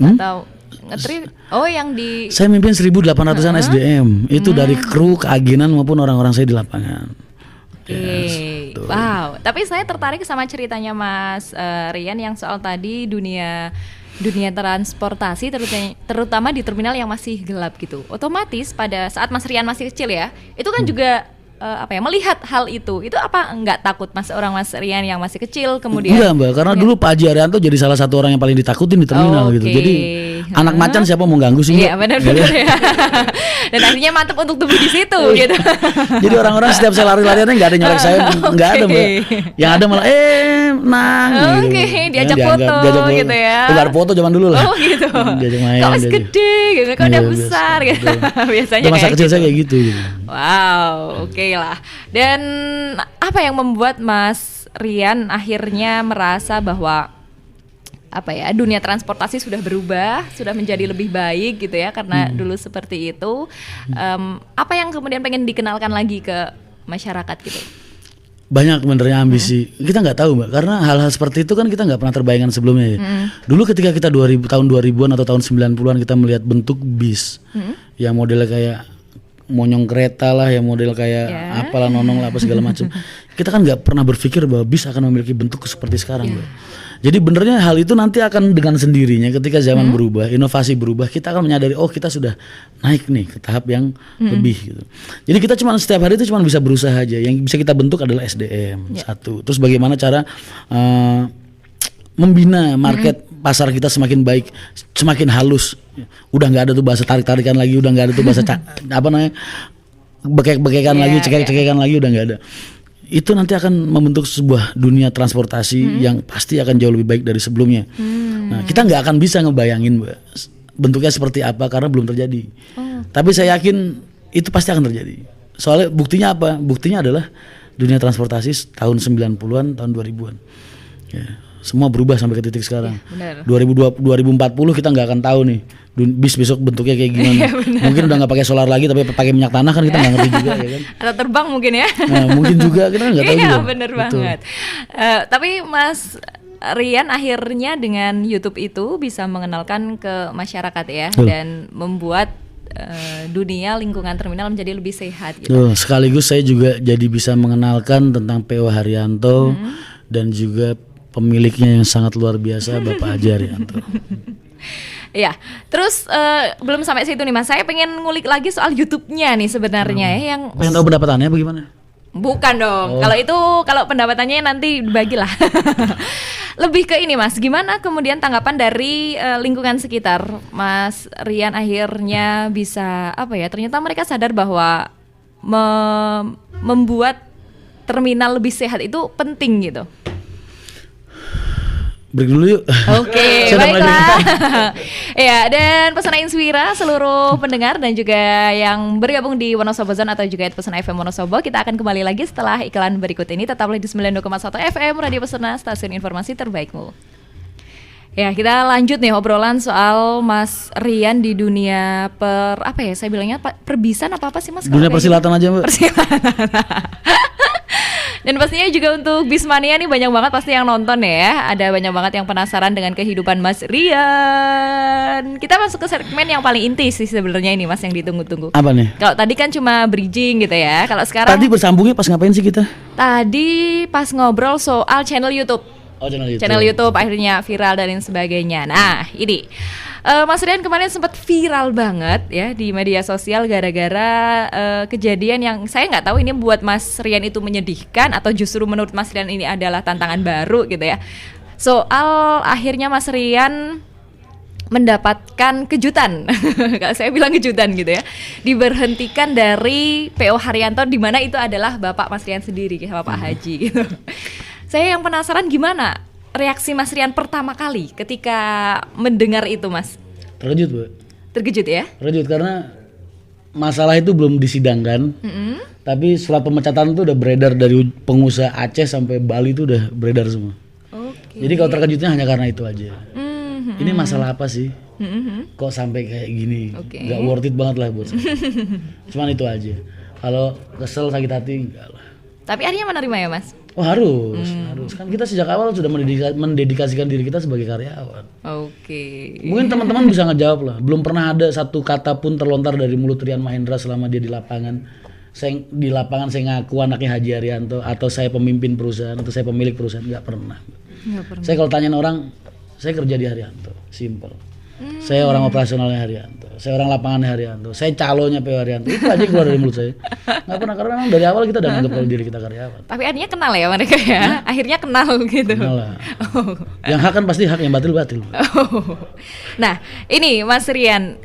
A: Atau nge-trip? Oh, yang di
B: saya mimpin 1.800-an SDM. Itu dari kru, keagenan maupun orang-orang saya di lapangan.
A: Wow. Tapi saya tertarik sama ceritanya Mas Rian yang soal tadi dunia transportasi terutama di terminal yang masih gelap gitu. Otomatis pada saat Mas Rian masih kecil ya, itu kan juga melihat hal itu apa nggak takut Mas Rian yang masih kecil kemudian?
B: Enggak, Mbak, karena dulu Pak Haji Arianto jadi salah satu orang yang paling ditakutin di terminal gitu. Jadi anak macan siapa mau ganggu sih?
A: Iya benar ya. Dan akhirnya mantep untuk tumbuh di situ gitu.
B: Jadi orang-orang setiap saya lari-lariannya nggak ada nyolek saya, nggak ada, Mbak. Yang ada malah nang.
A: Diajak foto gitu ya.
B: Nggak ada foto zaman dulu lah.
A: Oh gitu.
B: Diajak main.
A: Kok gede gitu, kok udah besar gitu. Biasanya
B: masa kecil saya kayak gitu.
A: Wow, oke lah. Dan apa yang membuat Mas Rian akhirnya merasa bahwa dunia transportasi sudah berubah, sudah menjadi lebih baik gitu ya, karena dulu seperti itu. Apa yang kemudian pengen dikenalkan lagi ke masyarakat gitu?
B: Banyak benernya ambisi. Kita nggak tahu, Mbak, karena hal-hal seperti itu kan kita nggak pernah terbayangkan sebelumnya ya. Dulu ketika kita tahun 2000-an atau tahun 90-an kita melihat bentuk bis yang modelnya kayak monyong kereta lah, yang model kayak apalah nonong lah apa segala macam. Kita kan nggak pernah berpikir bahwa bis akan memiliki bentuk seperti sekarang, Mbak. Jadi benernya hal itu nanti akan dengan sendirinya ketika zaman berubah, inovasi berubah, kita akan menyadari kita sudah naik nih ke tahap yang lebih gitu. Jadi kita setiap hari itu cuma bisa berusaha aja. Yang bisa kita bentuk adalah SDM satu. Terus bagaimana cara membina market pasar kita semakin baik, semakin halus. Udah nggak ada tuh bahasa tarik-tarikan lagi, udah nggak ada tuh bahasa bekek-bekekan lagi, cekek-cekekan lagi, udah nggak ada. Itu nanti akan membentuk sebuah dunia transportasi yang pasti akan jauh lebih baik dari sebelumnya. Nah, kita nggak akan bisa ngebayangin, Mbak, bentuknya seperti apa karena belum terjadi. Tapi saya yakin itu pasti akan terjadi. Soalnya buktinya apa? Buktinya adalah dunia transportasi tahun 90-an, tahun 2000-an. Ya. semua berubah sampai ke titik sekarang.
A: Benar.
B: 2040 kita nggak akan tahu nih bis besok bentuknya kayak gimana. Mungkin udah nggak pakai solar lagi tapi pakai minyak tanah kan kita nggak ngerti juga ya kan.
A: Atau terbang mungkin ya.
B: Nah, mungkin juga kita nggak tahu
A: Iya
B: juga.
A: bener
B: Betul.
A: banget. Tapi Mas Rian akhirnya dengan YouTube itu bisa mengenalkan ke masyarakat ya.
B: Betul.
A: Dan membuat dunia lingkungan terminal menjadi lebih sehat gitu.
B: Tuh, sekaligus saya juga jadi bisa mengenalkan tentang PO Haryanto dan juga pemiliknya yang sangat luar biasa Bapak Haji Haryanto.
A: Iya, terus belum sampai situ nih Mas. Saya pengen ngulik lagi soal YouTube-nya nih sebenarnya ya, yang
B: Pengen tahu pendapatannya bagaimana?
A: bukan dong. Kalau itu kalau pendapatannya nanti bagilah. Lebih ke ini Mas, gimana kemudian tanggapan dari lingkungan sekitar? Mas Rian akhirnya bisa apa ya? Ternyata mereka sadar bahwa membuat terminal lebih sehat itu penting gitu.
B: Break dulu yuk.
A: Oke,
B: Saya udah mulai
A: baiklah. Ya, dan Pesona Inspira seluruh pendengar dan juga yang bergabung di Wonosobo Zone atau juga Pesona FM Wonosobo, kita akan kembali lagi setelah iklan berikut ini. Tetaplah di 92,1 FM Radio Pesona, stasiun informasi terbaikmu. Ya, kita lanjut nih obrolan soal Mas Rian di dunia saya bilangnya perbisan apa sih Mas?
B: Dunia persilatan aja Mbak.
A: Dan pastinya juga untuk Bismania nih banyak banget pasti yang nonton ya. Ada banyak banget yang penasaran dengan kehidupan Mas Rian. Kita masuk ke segmen yang paling inti sih sebenarnya ini Mas, yang ditunggu-tunggu.
B: Apa nih?
A: Kalau tadi kan cuma bridging gitu ya. Kalau sekarang
B: Tadi bersambungnya pas ngapain sih kita?
A: tadi pas ngobrol soal channel YouTube.
B: Oh,
A: Channel YouTube akhirnya viral dan lain sebagainya. Nah, ini Mas Rian kemarin sempat viral banget ya di media sosial gara-gara kejadian yang saya nggak tahu ini buat Mas Rian itu menyedihkan atau justru menurut Mas Rian ini adalah tantangan baru gitu ya. Soal akhirnya Mas Rian mendapatkan kejutan, kalau saya bilang kejutan gitu ya, diberhentikan dari PO Haryanto, di mana itu adalah Bapak Mas Rian sendiri, Bapak Haji gitu. Saya yang penasaran gimana reaksi Mas Rian pertama kali ketika mendengar itu Mas?
B: Terkejut Bu.
A: Terkejut ya?
B: Terkejut karena masalah itu belum disidangkan. Tapi surat pemecatan itu udah beredar dari pengusaha Aceh sampai Bali itu udah beredar semua.
A: Oke.
B: Jadi kalau terkejutnya hanya karena itu aja. Ini masalah apa sih? Kok sampai kayak gini?
A: Oke.
B: Gak worth it banget lah buat saya. Cuman itu aja. Kalau kesel sakit hati enggak lah.
A: Tapi akhirnya menerima ya Mas?
B: Oh harus. Kan kita sejak awal sudah mendedikasikan diri kita sebagai karyawan.
A: Oke.
B: Mungkin teman-teman bisa ngejawab lah. Belum pernah ada satu kata pun terlontar dari mulut Rian Mahendra selama dia di lapangan. Saya ngaku anaknya Haji Haryanto atau saya pemimpin perusahaan atau saya pemilik perusahaan, nggak pernah. Saya kalau tanyain orang, saya kerja di Haryanto, simple. Saya orang operasionalnya Haryanto, saya orang lapangannya Haryanto, saya calonya PO Haryanto. Itu aja keluar dari mulut saya. Nggak pernah, karena memang dari awal kita udah menganggap kalau diri kita karyawan.
A: Tapi akhirnya kenal ya mereka ya? Akhirnya kenal gitu.
B: Kenal lah. Yang hak kan pasti hak, yang batil.
A: Nah, ini Mas Rian,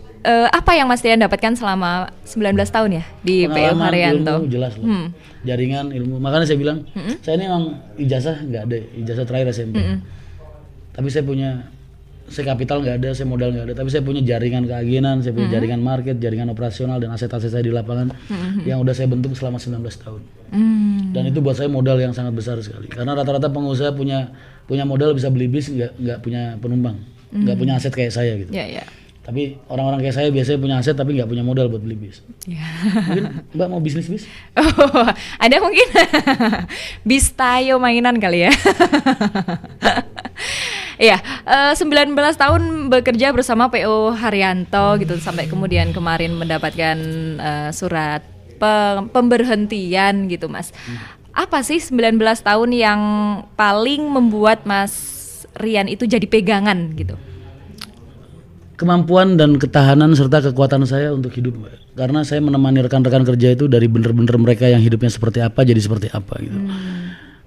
A: apa yang Mas Rian dapatkan selama 19 tahun ya di PO
B: Pengalaman,
A: Haryanto?
B: ilmu jelas lah. Jaringan, ilmu. Makanya saya bilang, saya ini memang ijazah nggak ada, ijazah terakhir SMP. Tapi saya kapital nggak ada, saya modal nggak ada, tapi saya punya jaringan keagenan, saya punya jaringan market, jaringan operasional dan aset-aset saya di lapangan yang udah saya bentuk selama 19 tahun. Dan itu buat saya modal yang sangat besar sekali. Karena rata-rata pengusaha punya modal bisa beli bis, nggak punya penumpang, nggak punya aset kayak saya gitu.
A: Ya.
B: Tapi orang-orang kayak saya biasanya punya aset tapi nggak punya modal buat beli bis.
A: Ya.
B: Mungkin Mbak mau bisnis bis?
A: Oh, ada mungkin bis tayo mainan kali ya. Iya, 19 tahun bekerja bersama PO Haryanto gitu sampai kemudian kemarin mendapatkan surat pemberhentian gitu Mas. Apa sih 19 tahun yang paling membuat Mas Rian itu jadi pegangan gitu?
B: Kemampuan dan ketahanan serta kekuatan saya untuk hidup, Mbak. Karena saya menemani rekan-rekan kerja itu dari bener-bener mereka yang hidupnya seperti apa jadi seperti apa gitu.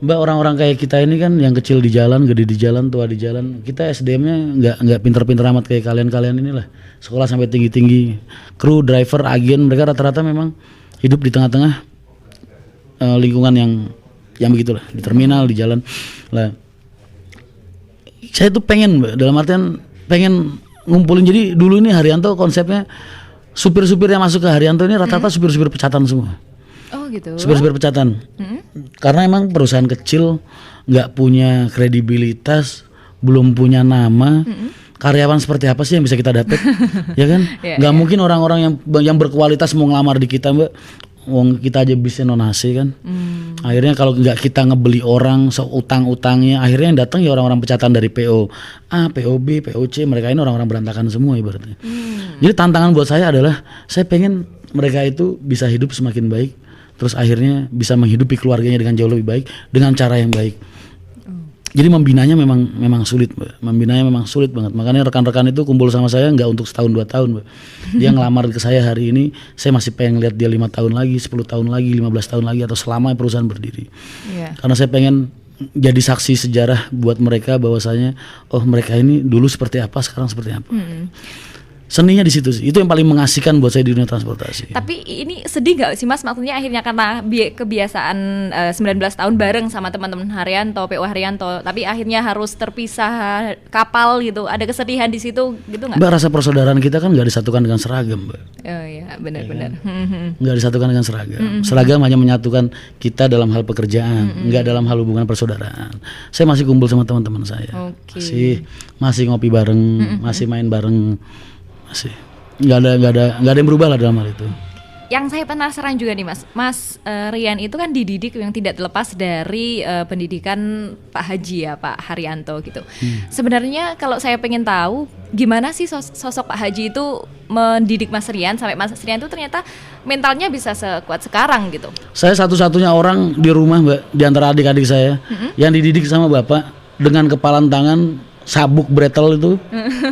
B: Mbak, orang-orang kayak kita ini kan yang kecil di jalan, gede di jalan, tua di jalan. Kita SDM-nya nggak pinter-pinter amat kayak kalian inilah. Sekolah sampai tinggi-tinggi. Kru, driver, agen, mereka rata-rata memang hidup di tengah-tengah lingkungan yang begitulah, di terminal, di jalan. Lah, saya tuh pengen, Mbak, dalam artian pengen ngumpulin. Jadi dulu ini Haryanto konsepnya supir-supir yang masuk ke Haryanto ini rata-rata supir-supir pecatan semua.
A: Oh gitu.
B: Supir-supir pecatan. Karena emang perusahaan kecil, nggak punya kredibilitas, belum punya nama, karyawan seperti apa sih yang bisa kita dapat? Ya kan? Nggak mungkin orang-orang yang berkualitas mau ngelamar di kita, Mbak. Wong kita aja bisa nonasi kan. Akhirnya kalau nggak kita ngebeli orang seutang-utangnya, akhirnya yang datang ya orang-orang pecatan dari PO A, PO B, PO C, mereka ini orang-orang berantakan semua ibaratnya. Jadi tantangan buat saya adalah saya pengen mereka itu bisa hidup semakin baik, terus akhirnya bisa menghidupi keluarganya dengan jauh lebih baik dengan cara yang baik. Jadi membinanya memang sulit, Mbak. Membinanya memang sulit banget. Makanya rekan-rekan itu kumpul sama saya nggak untuk setahun 2 tahun, Mbak. Dia ngelamar ke saya hari ini, saya masih pengen lihat dia 5 tahun lagi, 10 tahun lagi, 15 tahun lagi, atau selama perusahaan berdiri. Karena saya pengen jadi saksi sejarah buat mereka bahwasanya oh mereka ini dulu seperti apa, sekarang seperti apa. Seninya di situ sih. Itu yang paling mengasihkan buat saya di dunia transportasi.
A: Tapi ini sedih gak sih Mas? Maksudnya akhirnya karena kebiasaan 19 tahun bareng sama teman-teman Haryanto, PO Haryanto, tapi akhirnya harus terpisah kapal gitu. Ada kesedihan di situ gitu gak?
B: Mbak, rasa persaudaraan kita kan gak disatukan dengan seragam, Mbak.
A: Oh iya, benar-benar.
B: Gak disatukan dengan seragam. Seragam hanya menyatukan kita dalam hal pekerjaan, nggak dalam hal hubungan persaudaraan. Saya masih kumpul sama teman-teman saya. Masih ngopi bareng, masih main bareng. Masih nggak ada yang berubah lah dalam hal itu.
A: Yang saya penasaran juga nih Mas Rian itu kan dididik yang tidak terlepas dari pendidikan Pak Haji ya, Pak Haryanto gitu. Sebenarnya kalau saya pengen tahu gimana sih sosok Pak Haji itu mendidik Mas Rian sampai Mas Rian itu ternyata mentalnya bisa sekuat sekarang gitu. Saya
B: satu-satunya orang di rumah, Mbak, di antara adik-adik saya yang dididik sama bapak dengan kepalan tangan sabuk bretel itu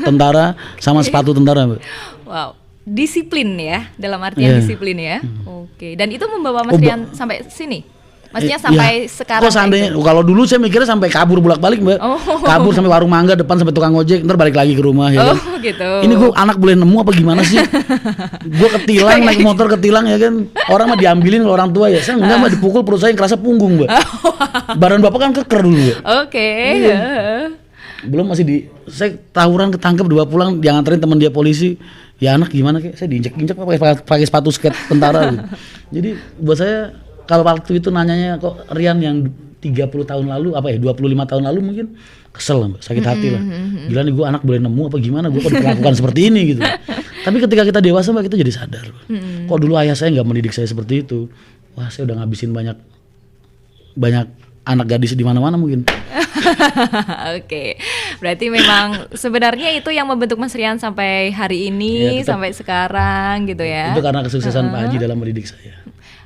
B: tentara sama sepatu tentara, Mbak.
A: Wow, disiplin ya, dalam artian disiplin ya. Oke. Dan itu membawa Mas Rian sampai sini. Maksudnya sampai sekarang.
B: Kok seandainya kalau dulu saya mikirnya sampai kabur bolak-balik, Mbak. Kabur sampai warung mangga depan sampai tukang ojek, ntar balik lagi ke rumah ya kan.
A: Gitu.
B: Ini gue anak boleh nemu apa gimana sih? Gue ketilang naik motor ketilang ya kan. Orang mah diambilin ke orang tua ya. Saya enggak mah dipukul, perut saya yang kerasa punggung, Mbak. Badan Bapak kan keker dulu, Mbak. Belum masih saya tawuran ketangkep, 2 pulang dia nganterin teman dia polisi. Ya anak gimana kayak saya diinjek-injek pakai sepatu skate tentara gitu. Jadi buat saya kalau waktu itu nanyanya kok Rian yang 30 tahun lalu 25 tahun lalu mungkin kesel lah, Mbak, sakit hati lah. Gila nih gue anak boleh nemu apa gimana, gue kok diperlakukan seperti ini gitu. Tapi ketika kita dewasa, Mbak, kita jadi sadar. Kok dulu ayah saya nggak mendidik saya seperti itu. Wah, saya udah ngabisin banyak anak gadis di mana-mana mungkin.
A: Oke, berarti memang sebenarnya itu yang membentuk Mas Rian sampai hari ini, sampai sekarang gitu ya.
B: Itu karena kesuksesan Pak Haji dalam mendidik saya.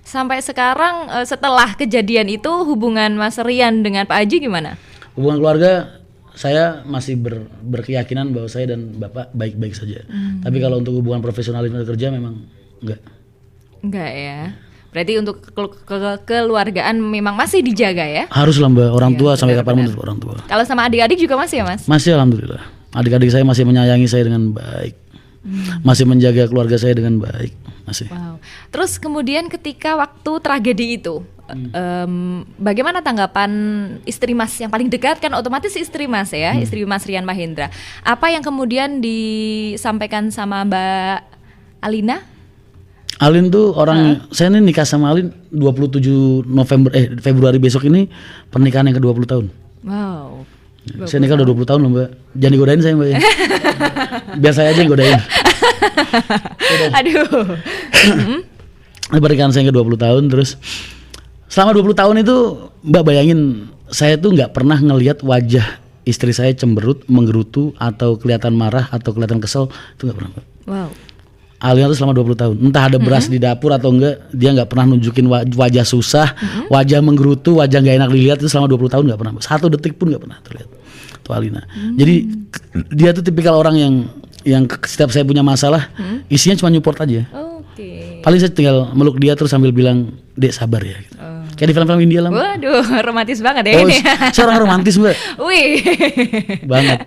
A: Sampai sekarang setelah kejadian itu hubungan Mas Rian dengan Pak Haji gimana?
B: Hubungan keluarga saya masih berkeyakinan bahwa saya dan Bapak baik-baik saja. Tapi kalau untuk hubungan profesionalisme kerja memang enggak.
A: Enggak ya. Berarti untuk kekeluargaan memang masih dijaga ya?
B: Harus lah, Mbak, orang tua sampai kapan pun orang tua.
A: Kalau sama adik-adik juga masih ya, Mas?
B: Masih, alhamdulillah. Adik-adik saya masih menyayangi saya dengan baik. Masih menjaga keluarga saya dengan baik. Masih.
A: Wow. Terus kemudian ketika waktu tragedi itu, bagaimana tanggapan istri Mas yang paling dekat, kan otomatis istri Mas ya, istri Mas Rian Mahendra. Apa yang kemudian disampaikan sama Mbak Alina?
B: Alin tuh orang, saya ini nikah sama Alin 27 Februari besok ini pernikahan yang ke-20 tahun.
A: Wow.
B: Saya nikah udah 20 tahun loh, Mbak. Jangan digodain saya, Mbak, ya. Biar saya aja yang godain.
A: Aduh.
B: Pernikahan saya ke-20 tahun, terus selama 20 tahun itu Mbak bayangin, saya tuh nggak pernah ngelihat wajah istri saya cemberut, menggerutu, atau kelihatan marah, atau kelihatan kesel. Itu nggak pernah, Mbak.
A: Wow.
B: Alina tuh selama 20 tahun, entah ada beras di dapur atau enggak, dia nggak pernah nunjukin wajah susah, wajah menggerutu, wajah nggak enak dilihat. Itu selama 20 tahun nggak pernah, 1 detik pun nggak pernah terlihat tuh Alina. Jadi dia tuh tipikal orang yang setiap saya punya masalah, isinya cuma support aja. Paling saya tinggal meluk dia terus sambil bilang, "Dek, sabar ya," gitu. Kayak di film-film India lah.
A: Waduh, romantis banget ya ini.
B: Saya orang romantis, Mbak.
A: Wih.
B: Banget.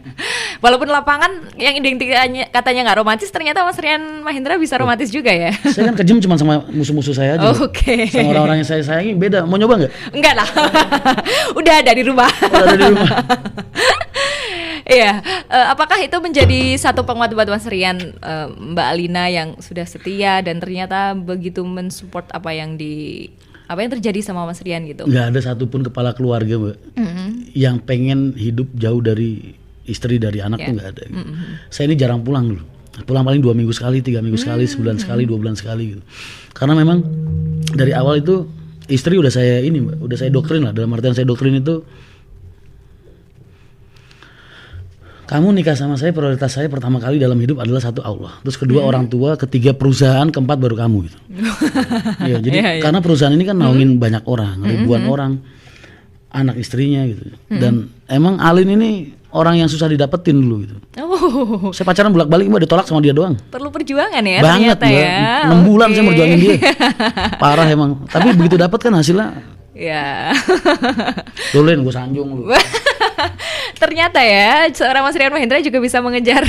A: Walaupun lapangan yang identiknya katanya nggak romantis, ternyata Mas Rian Mahendra bisa romantis juga ya.
B: Saya kan kejem cuma sama musuh-musuh saya aja. Sama orang-orang yang saya sayangi beda. Mau nyoba nggak?
A: Enggak lah. Udah ada di rumah. Iya, apakah itu menjadi satu penguat buat Mas Rian, Mbak Alina yang sudah setia dan ternyata begitu mensupport apa yang terjadi sama Mas Rian gitu?
B: Nggak ada satupun kepala keluarga, Mbak, yang pengen hidup jauh dari istri, dari anak tuh nggak ada gitu. Saya ini jarang pulang dulu, pulang paling 2 minggu sekali, 3 minggu sekali, sebulan sekali, 2 bulan sekali gitu. Karena memang dari awal itu istri udah saya doktrin lah, dalam artian saya doktrin itu, kamu nikah sama saya, prioritas saya pertama kali dalam hidup adalah satu Allah, terus kedua orang tua, ketiga perusahaan, keempat baru kamu gitu. Ya, jadi karena perusahaan ini kan naungin banyak orang, ribuan orang, anak istrinya gitu. Dan emang Alin ini orang yang susah didapetin dulu gitu.
A: Oh.
B: Saya pacaran bolak-balik Mbak, ditolak sama dia doang.
A: Perlu perjuangan ya
B: banget
A: ternyata
B: Mbak.
A: ya.
B: 6 bulan saya merjuangin dia. Parah emang. Tapi begitu dapat kan hasilnya.
A: Ya.
B: Tulin gue sanjung lu.
A: Ternyata ya seorang Mas Rian Mahendra juga bisa mengejar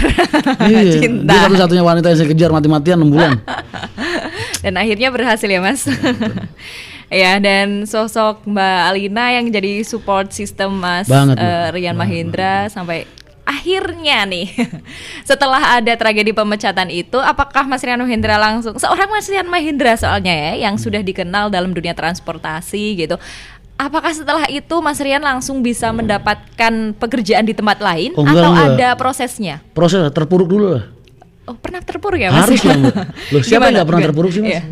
A: cinta.
B: Dia satu-satunya wanita yang saya kejar mati-matian 6 bulan.
A: Dan akhirnya berhasil ya Mas. Ya, dan sosok Mbak Alina yang jadi support system Mas Rian Mahendra sampai akhirnya nih setelah ada tragedi pemecatan itu, apakah Mas Rian Mahendra langsung, seorang Mas Rian Mahendra soalnya ya yang sudah dikenal dalam dunia transportasi gitu, apakah setelah itu Mas Rian langsung bisa mendapatkan pekerjaan di tempat lain atau ada prosesnya?
B: Proses terpuruk dulu lah.
A: Oh, pernah terpuruk ya Mas?
B: Harus lah Mbak. Loh, siapa yang gak pernah terpuruk sih Mas?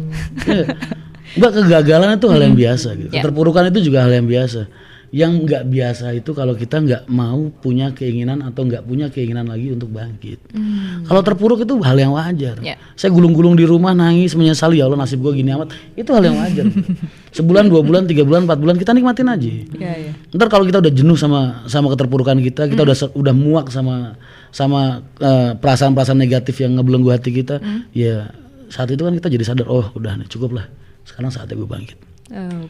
B: Mbak, kegagalan itu hal yang biasa gitu. Keterpurukan itu juga hal yang biasa. Yang nggak biasa itu kalau kita nggak mau punya keinginan atau nggak punya keinginan lagi untuk bangkit. Kalau terpuruk itu hal yang wajar. Saya gulung-gulung di rumah nangis menyesali, ya Allah nasib gue gini amat. Itu hal yang wajar. Sebulan, 2 bulan, 3 bulan, 4 bulan kita nikmatin aja. Ntar kalau kita udah jenuh sama keterpurukan kita udah muak sama perasaan-perasaan negatif yang ngebelenggu hati kita, ya saat itu kan kita jadi sadar, oh udah nih cukup lah. Sekarang saatnya gue bangkit.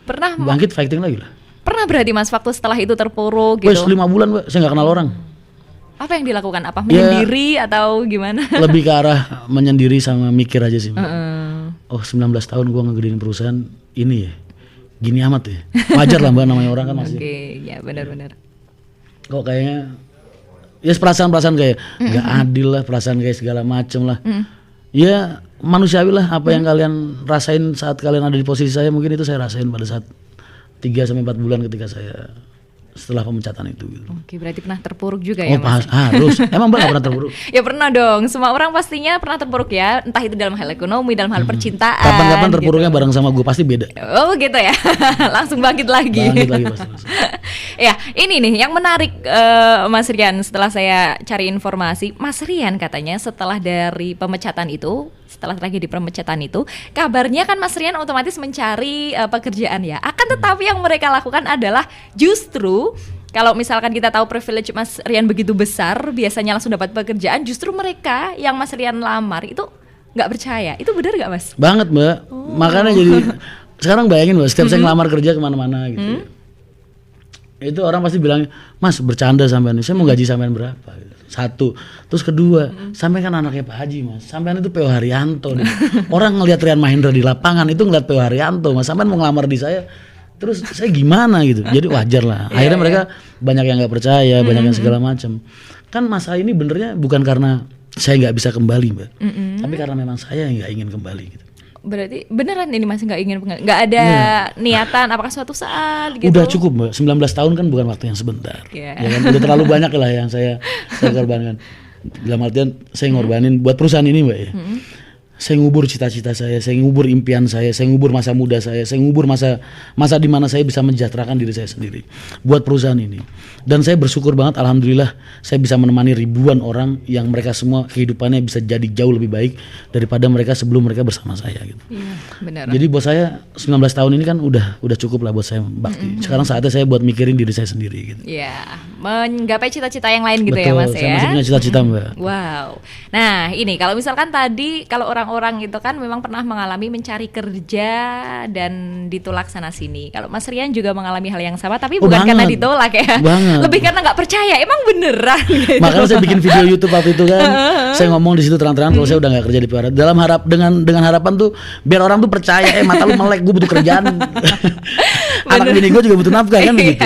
A: Pernah
B: bangkit fighting lagi lah.
A: Pernah berarti Mas waktu setelah itu terpuruk gitu?
B: Wes 5 bulan Mbak, saya gak kenal orang.
A: Apa yang dilakukan? Apa menyendiri atau gimana? Lebih
B: ke arah menyendiri sama mikir aja sih Mbak. Oh 19 tahun gue ngegedein perusahaan ini ya, gini amat ya. Wajar lah Mbak, namanya orang kan masih.
A: Oke, ya benar-benar.
B: Kok kayaknya ya perasaan-perasaan kayak gak adil lah, perasaan kayak segala macem lah. Ya manusiawi lah, apa yang kalian rasain saat kalian ada di posisi saya, mungkin itu saya rasain pada saat 3-4 bulan ketika saya setelah pemecatan itu gitu.
A: Oke, berarti pernah terpuruk juga ya Mas?
B: Harus. Emang Mbak gak pernah terpuruk?
A: Ya pernah dong, semua orang pastinya pernah terpuruk ya, entah itu dalam hal ekonomi, dalam hal percintaan.
B: Kapan-kapan terpuruknya gitu. Bareng sama gue pasti beda.
A: Oh gitu ya, langsung bangkit lagi.
B: Bangkit lagi pasti.
A: Ya ini nih yang menarik Mas Rian, setelah saya cari informasi, Mas Rian katanya setelah dari pemecatan itu, setelah tragedi pemecatan itu, kabarnya kan Mas Rian otomatis mencari pekerjaan ya. Akan tetapi yang mereka lakukan adalah justru kalau misalkan kita tahu privilege Mas Rian begitu besar, biasanya langsung dapat pekerjaan, justru mereka yang Mas Rian lamar itu nggak percaya. Itu benar nggak Mas?
B: Banget Mbak. Makanya jadi sekarang bayangin Mbak, setiap saya ngelamar kerja kemana-mana gitu. Itu orang pasti bilang, Mas bercanda sampean, saya mau gaji sampean berapa? Satu, terus kedua, sampean kan anaknya Pak Haji Mas, sampean itu PO Haryanto nih. Orang ngelihat Rian Mahendra di lapangan itu ngelihat PO Haryanto Mas, sampean mau ngelamar di saya, terus saya gimana gitu. Jadi wajar lah. Akhirnya mereka banyak yang nggak percaya, banyak yang segala macam. Kan masalah ini benernya bukan karena saya nggak bisa kembali Mbak, tapi karena memang saya yang nggak ingin kembali gitu.
A: Berarti beneran ini Mas nggak ingin, nggak ada niatan apakah suatu saat gitu?
B: Udah cukup Mbak, 19 tahun kan bukan waktu yang sebentar. Ya kan? Udah terlalu banyak lah yang saya korbankan. Dalam artian saya ngorbanin buat perusahaan ini Mbak ya. Saya ngubur cita-cita saya ngubur impian saya ngubur masa muda saya ngubur masa di mana saya bisa mensejahterakan diri saya sendiri buat perusahaan ini. Dan saya bersyukur banget, alhamdulillah saya bisa menemani ribuan orang yang mereka semua kehidupannya bisa jadi jauh lebih baik daripada mereka sebelum mereka bersama saya gitu. Iya, benar. Jadi buat saya 19 tahun ini kan udah cukup lah buat saya bakti. Sekarang saatnya saya buat mikirin diri saya sendiri gitu.
A: Iya, menggapai cita-cita yang lain gitu. Betul, ya Mas ya.
B: Saya masih punya cita-cita Mbak.
A: Wow. Nah, ini kalau misalkan tadi kalau orang itu kan memang pernah mengalami mencari kerja dan ditolak sana sini. Kalau Mas Rian juga mengalami hal yang sama, tapi bukan karena ditolak ya. Lebih karena nggak percaya. Emang beneran gitu.
B: Makanya saya bikin video YouTube waktu itu kan. Saya ngomong di situ terang-terangan kalau saya udah nggak kerja di PO dalam dengan harapan tuh biar orang tuh percaya mata lu melek, gue butuh kerjaan. Anak bini gue juga butuh nafkah kan gitu.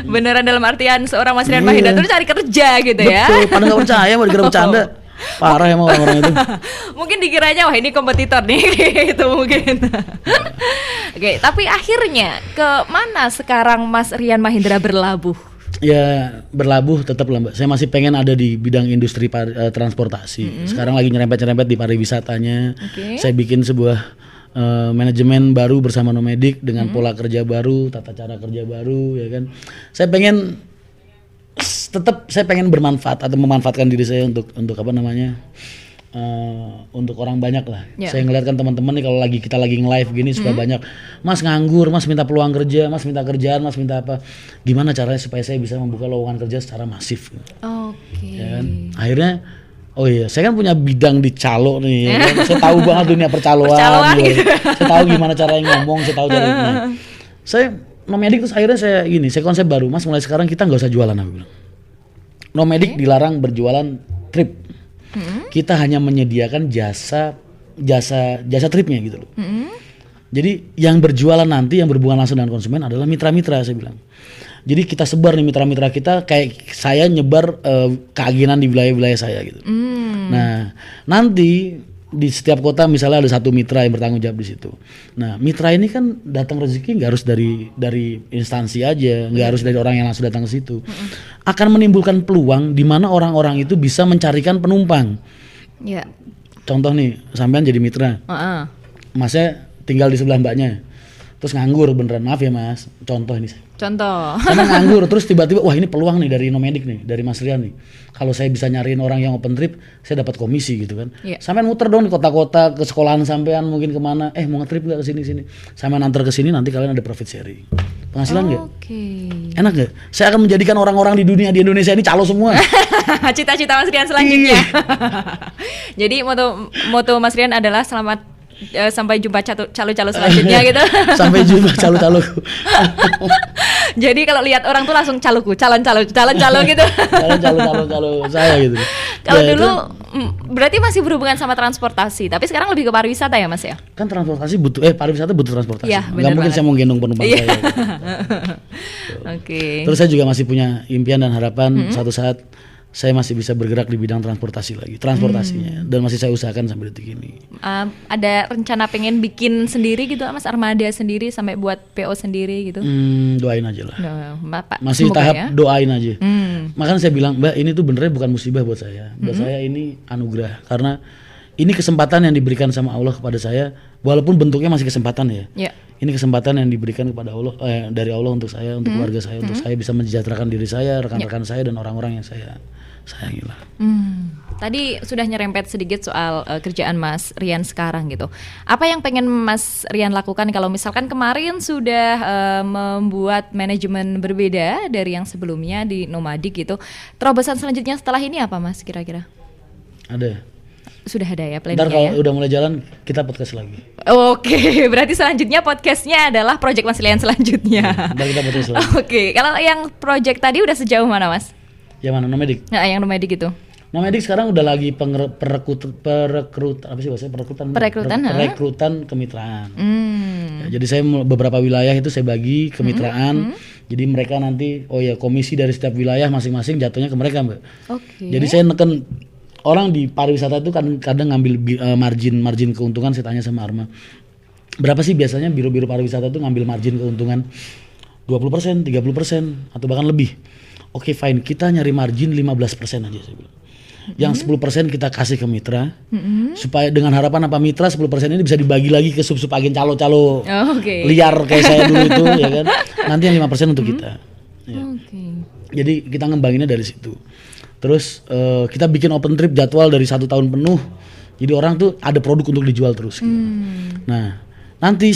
A: Beneran dalam artian seorang Mas Rian Mahendra tuh cari kerja gitu ya.
B: Betul, pada nggak percaya mau dikira bercanda. Parah emang orang-orang itu.
A: Mungkin dikiranya wah ini kompetitor nih itu mungkin. Oke, tapi akhirnya ke mana sekarang Mas Rian Mahendra berlabuh?
B: Ya berlabuh tetap lah Mbak. Saya masih pengen ada di bidang industri transportasi. Sekarang lagi nyerempet-nyerempet di pariwisatanya. Saya bikin sebuah manajemen baru bersama Nomadic dengan pola kerja baru, tata cara kerja baru, ya kan. Saya pengen bermanfaat atau memanfaatkan diri saya untuk apa namanya? Untuk orang banyak lah. Saya ngeliat kan teman-teman nih kalau kita lagi nge-live gini suka banyak, Mas nganggur, Mas minta peluang kerja, Mas minta kerjaan, Mas minta apa. Gimana caranya supaya saya bisa membuka lowongan kerja secara masif. Ya kan? Akhirnya saya kan punya bidang di calo nih, ya kan? Saya tahu banget dunia percaloan gitu. Saya tahu gimana caranya ngomong, saya tahu caranya. Saya Nomadic terus akhirnya saya konsep baru, Mas mulai sekarang kita nggak usah jualan, aku bilang. Nomadic dilarang berjualan trip. Kita hanya menyediakan jasa tripnya gitu loh. Jadi yang berjualan nanti yang berhubungan langsung dengan konsumen adalah mitra-mitra, saya bilang. Jadi kita sebar nih mitra-mitra kita, kayak saya nyebar keagenan di wilayah-wilayah saya gitu. Nah nanti di setiap kota misalnya ada satu mitra yang bertanggung jawab di situ. Nah mitra ini kan datang rezeki nggak harus dari instansi aja, nggak harus dari orang yang langsung datang ke situ. Akan menimbulkan peluang di mana orang-orang itu bisa mencarikan penumpang. Contoh nih, sampean jadi mitra, Masnya tinggal di sebelah mbaknya, terus nganggur beneran, maaf ya Mas, contoh ini. Sama nganggur, terus tiba-tiba wah ini peluang nih dari Nomadic nih, dari Mas Rian nih. Kalau saya bisa nyariin orang yang open trip, saya dapat komisi gitu kan. Sampean muter dong di kota-kota, ke sekolahan sampean mungkin kemana, mau nge-trip nggak ke sini. Sampean antar ke sini, nanti kalian ada profit sharing. Penghasilan nggak? Enak nggak? Saya akan menjadikan orang-orang di Indonesia ini calo semua.
A: Cita-cita Mas Rian selanjutnya. Jadi moto Mas Rian adalah selamat sampai jumpa calo-calo selanjutnya gitu.
B: Sampai jumpa calo-calo.
A: Jadi kalau lihat orang tuh langsung caloku, calon-calo gitu.
B: Calon-calo saya gitu.
A: Kalau dulu berarti masih berhubungan sama transportasi, tapi sekarang lebih ke pariwisata ya Mas ya?
B: Kan transportasi pariwisata butuh transportasi.
A: Nggak
B: mungkin banget. Saya mau gendong penumpang saya. Gitu. Terus saya juga masih punya impian dan harapan suatu saat saya masih bisa bergerak di bidang transportasinya dan masih saya usahakan sampai detik ini.
A: Ada rencana pengen bikin sendiri gitu Mas, armada sendiri sampai buat PO sendiri gitu?
B: Doain aja lah.
A: Masih
B: tahap
A: ya?
B: Doain aja. Makanya saya bilang, Mbak, ini tuh benernya bukan musibah buat saya. Buat saya ini anugerah, karena ini kesempatan yang diberikan sama Allah kepada saya, walaupun bentuknya masih kesempatan ya. Ini kesempatan yang diberikan kepada Allah, dari Allah untuk saya, untuk keluarga saya, untuk saya bisa mensejahterakan diri saya, rekan-rekan saya dan orang-orang yang saya sayangi lah.
A: Tadi sudah nyerempet sedikit soal kerjaan Mas Rian sekarang gitu. Apa yang pengen Mas Rian lakukan kalau misalkan kemarin sudah membuat manajemen berbeda dari yang sebelumnya di Nomadic gitu. Terobosan selanjutnya setelah ini apa Mas kira-kira?
B: Ada.
A: Sudah ada ya plannya.
B: Ntar kalau udah mulai jalan kita podcast lagi.
A: Oke, berarti selanjutnya podcastnya adalah project Mas Rian selanjutnya.
B: Ntar kita podcast lagi.
A: Oke, kalau yang project tadi udah sejauh mana Mas?
B: Yang mana? Nomadic?
A: Nah, yang Nomadic itu.
B: Nomadic sekarang udah lagi perekrutan kemitraan. Ya, jadi saya beberapa wilayah itu saya bagi kemitraan. Jadi mereka nanti komisi dari setiap wilayah masing-masing jatuhnya ke mereka, Mbak. Jadi saya neken orang di pariwisata itu kadang ngambil margin keuntungan. Saya tanya sama Arma, berapa sih biasanya biro-biro pariwisata itu ngambil margin keuntungan? 20%, 30% atau bahkan lebih. Oke, fine, kita nyari margin 15% aja saya bilang. Yang 10% kita kasih ke mitra, supaya dengan harapan apa mitra 10% ini bisa dibagi lagi ke sub-sub agen calo-calo liar kayak saya dulu itu, ya kan. Nanti yang 5% untuk kita. Ya. Jadi kita ngembanginnya dari situ. Terus kita bikin open trip jadwal dari 1 tahun penuh. Jadi orang tuh ada produk untuk dijual terus. Gitu. Nah, nanti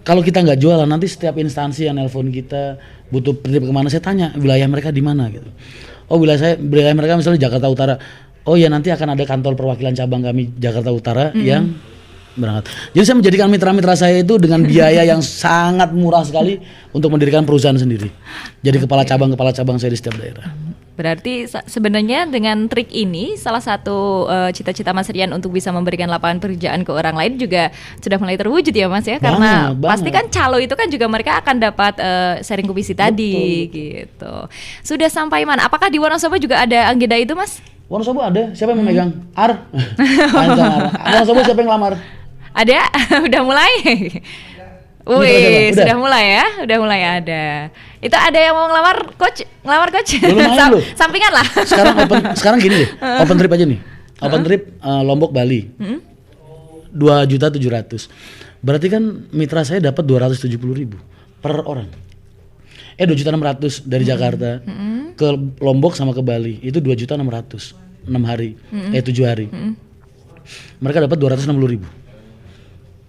B: kalau kita nggak jualan, nanti setiap instansi yang nelpon kita butuh trip kemana, saya tanya wilayah mereka di mana gitu. Wilayah mereka misalnya Jakarta Utara. Oh ya, nanti akan ada kantor perwakilan cabang kami Jakarta Utara yang berangkat. Jadi saya menjadikan mitra-mitra saya itu dengan biaya yang sangat murah sekali untuk mendirikan perusahaan sendiri. Jadi kepala cabang saya di setiap daerah.
A: Berarti sebenarnya dengan trik ini salah satu cita-cita Mas Rian untuk bisa memberikan lapangan pekerjaan ke orang lain juga sudah mulai terwujud ya Mas ya. Karena pasti kan calo itu kan juga mereka akan dapat sharing komisi tadi gitu. Sudah sampai mana? Apakah di Wonosobo juga ada agenda itu Mas?
B: Wonosobo ada. Siapa yang memegang? Wonosobo siapa yang lamar?
A: Ada? Udah mulai? Wih, sudah mulai ya, udah mulai ada. Itu ada yang mau ngelamar coach?
B: Lumayan lu.
A: Sampingan lah.
B: Sekarang gini deh, open trip aja nih. Open trip Lombok Bali. 2.700.000. Berarti kan mitra saya dapat 270.000 per orang. 2.600.000 dari Jakarta ke Lombok sama ke Bali. Itu 2.600.000 6 hari. 7 hari. Mereka dapat 260.000.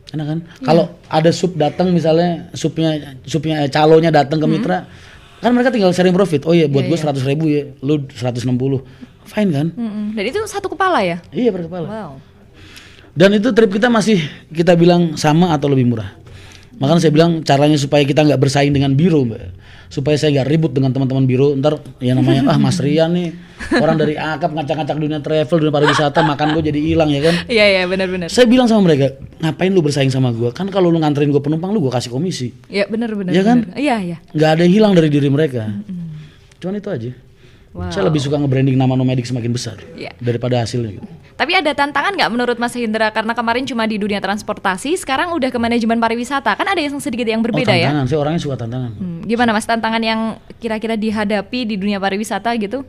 B: Enak kan? Kalau ada sub datang misalnya supnya calonya datang ke mitra, kan mereka tinggal sharing profit. Oh iya, buat gue 100.000 ya, lu 160, fine kan?
A: Dan itu satu kepala ya?
B: Iya, per kepala.
A: Wow.
B: Dan itu trip kita masih kita bilang sama atau lebih murah. Makanya saya bilang caranya supaya kita nggak bersaing dengan biro, Mbak. Supaya saya nggak ribut dengan teman-teman biro. Ntar ya namanya Mas Rian nih orang dari akap ngacak-ngacak dunia travel, dunia pariwisata, makan gue jadi hilang ya kan?
A: Iya benar-benar.
B: Saya bilang sama mereka, ngapain lu bersaing sama gue? Kan kalau lu nganterin gue penumpang, lu gue kasih komisi.
A: Iya benar-benar.
B: Ya kan?
A: Iya.
B: Nggak ada yang hilang dari diri mereka. Cuman itu aja.
A: Wow.
B: Saya lebih suka nge-branding nama Nomadic semakin besar daripada hasilnya gitu.
A: Tapi ada tantangan nggak menurut Mas Hendra? Karena kemarin cuma di dunia transportasi, sekarang udah ke manajemen pariwisata. Kan ada yang sedikit yang berbeda ya?
B: Tantangan, saya orangnya suka tantangan.
A: Gimana Mas, tantangan yang kira-kira dihadapi di dunia pariwisata gitu?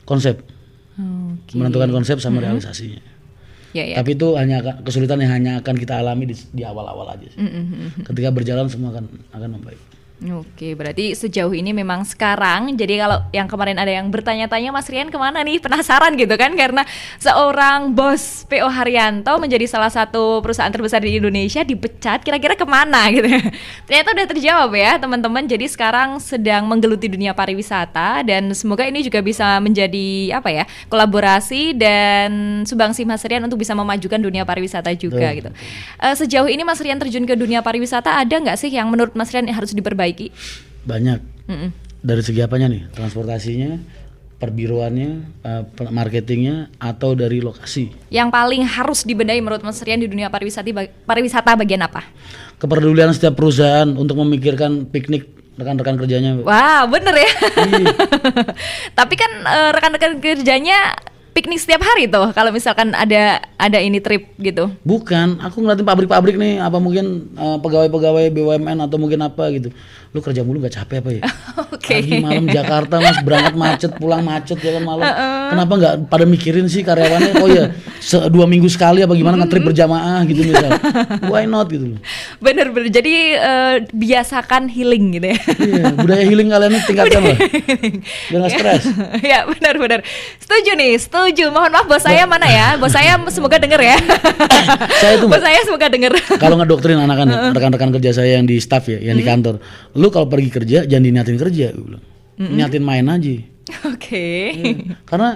B: Konsep. Menentukan konsep sama realisasinya.
A: Ya.
B: Tapi itu hanya kesulitan yang hanya akan kita alami di awal-awal aja sih. Ketika berjalan semua akan membaik.
A: Oke, berarti sejauh ini memang sekarang, jadi kalau yang kemarin ada yang bertanya-tanya Mas Rian kemana nih, penasaran gitu kan, karena seorang bos PO Haryanto menjadi salah satu perusahaan terbesar di Indonesia dipecat, kira-kira kemana gitu. Ternyata udah terjawab ya teman-teman, jadi sekarang sedang menggeluti dunia pariwisata dan semoga ini juga bisa menjadi kolaborasi dan sumbangsi Mas Rian untuk bisa memajukan dunia pariwisata juga gitu. Sejauh ini Mas Rian terjun ke dunia pariwisata, ada nggak sih yang menurut Mas Rian harus diperbaiki?
B: Banyak. Dari segi apanya nih? Transportasinya, perbiroannya, marketingnya, atau dari lokasi? Yang
A: paling harus dibenahi menurut Mas Rian di dunia pariwisata bagian apa?
B: Kepedulian setiap perusahaan untuk memikirkan piknik rekan-rekan kerjanya.
A: Wah, bener ya. Tapi kan rekan-rekan kerjanya piknik setiap hari tuh kalau misalkan ada ini trip gitu.
B: Bukan, aku ngeliatin pabrik-pabrik nih, apa mungkin pegawai-pegawai BUMN atau mungkin apa gitu. Lu kerja mulu gak capek apa ya? Pagi malam Jakarta Mas, berangkat macet, pulang macet ya kan malam. Kenapa gak pada mikirin sih karyawannya? Oh ya, 2 minggu sekali apa gimana nge-trip berjamaah gitu misal. Why not gitu loh.
A: Bener, jadi biasakan healing gitu ya.
B: Iya, budaya healing kalian tingkatkan lah. Biar gak stres.
A: Ya benar. Setuju. Mohon maaf bos saya mana ya? Bos saya semoga denger ya. Bos saya semoga denger.
B: Kalau ngedoktrin anak-anak rekan-rekan kerja saya yang di staff ya, yang di kantor. Lu kalau pergi kerja jangan diniatin kerja, gue bilang. Niatin main aja.
A: Oke.
B: Karena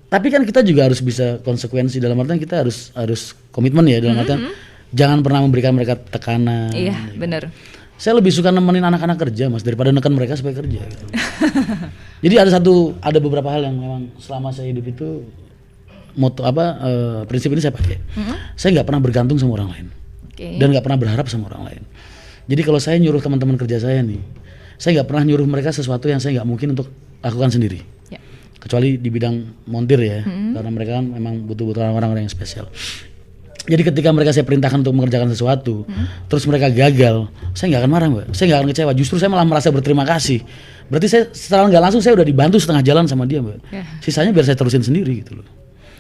B: tapi kan kita juga harus bisa konsekuensi, dalam artian kita harus komitmen ya, dalam artian jangan pernah memberikan mereka tekanan.
A: Iya, benar.
B: Saya lebih suka nemenin anak-anak kerja Mas daripada neken mereka supaya kerja gitu. Jadi ada beberapa hal yang memang selama saya hidup itu prinsip ini saya pakai. Saya nggak pernah bergantung sama orang lain. Dan nggak pernah berharap sama orang lain. Jadi kalau saya nyuruh teman-teman kerja saya nih, saya nggak pernah nyuruh mereka sesuatu yang saya nggak mungkin untuk lakukan sendiri. Kecuali di bidang montir ya, karena mereka kan memang butuh orang-orang yang spesial. Jadi ketika mereka saya perintahkan untuk mengerjakan sesuatu, terus mereka gagal, saya nggak akan marah Mbak, saya nggak akan kecewa, justru saya malah merasa berterima kasih. Berarti saya secara nggak langsung saya udah dibantu setengah jalan sama dia Mbak. Sisanya biar saya terusin sendiri gitu loh.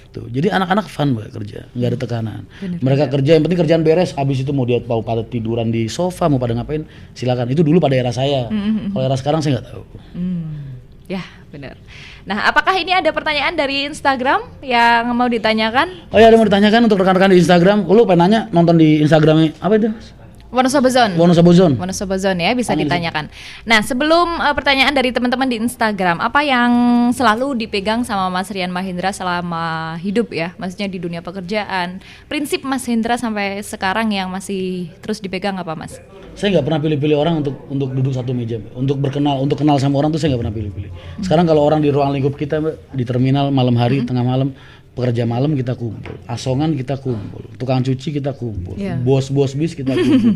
B: Tuh, jadi anak-anak fun Mbak kerja, nggak ada tekanan. Mereka kerja, yang penting kerjaan beres, habis itu mau dia mau pada tiduran di sofa, mau pada ngapain, silakan. Itu dulu pada era saya. Kalau era sekarang saya nggak tahu.
A: Ya benar. Nah, apakah ini ada pertanyaan dari Instagram yang mau ditanyakan?
B: Oh ya, ada mau ditanyakan untuk rekan-rekan di Instagram. Lu pengen nanya nonton di Instagramnya apa itu?
A: Wonosobo Zone ya, bisa ditanyakan. Nah, sebelum pertanyaan dari teman-teman di Instagram, apa yang selalu dipegang sama Mas Rian Mahendra selama hidup ya? Maksudnya di dunia pekerjaan. Prinsip Mas Hendra sampai sekarang yang masih terus dipegang apa Mas?
B: Saya nggak pernah pilih-pilih orang untuk duduk satu meja, Mbak. Untuk kenal sama orang tuh saya nggak pernah pilih-pilih. Sekarang kalau orang di ruang lingkup kita Mbak, di terminal malam hari, tengah malam, pekerja malam kita kumpul, asongan kita kumpul, tukang cuci kita kumpul, bos bis kita kumpul.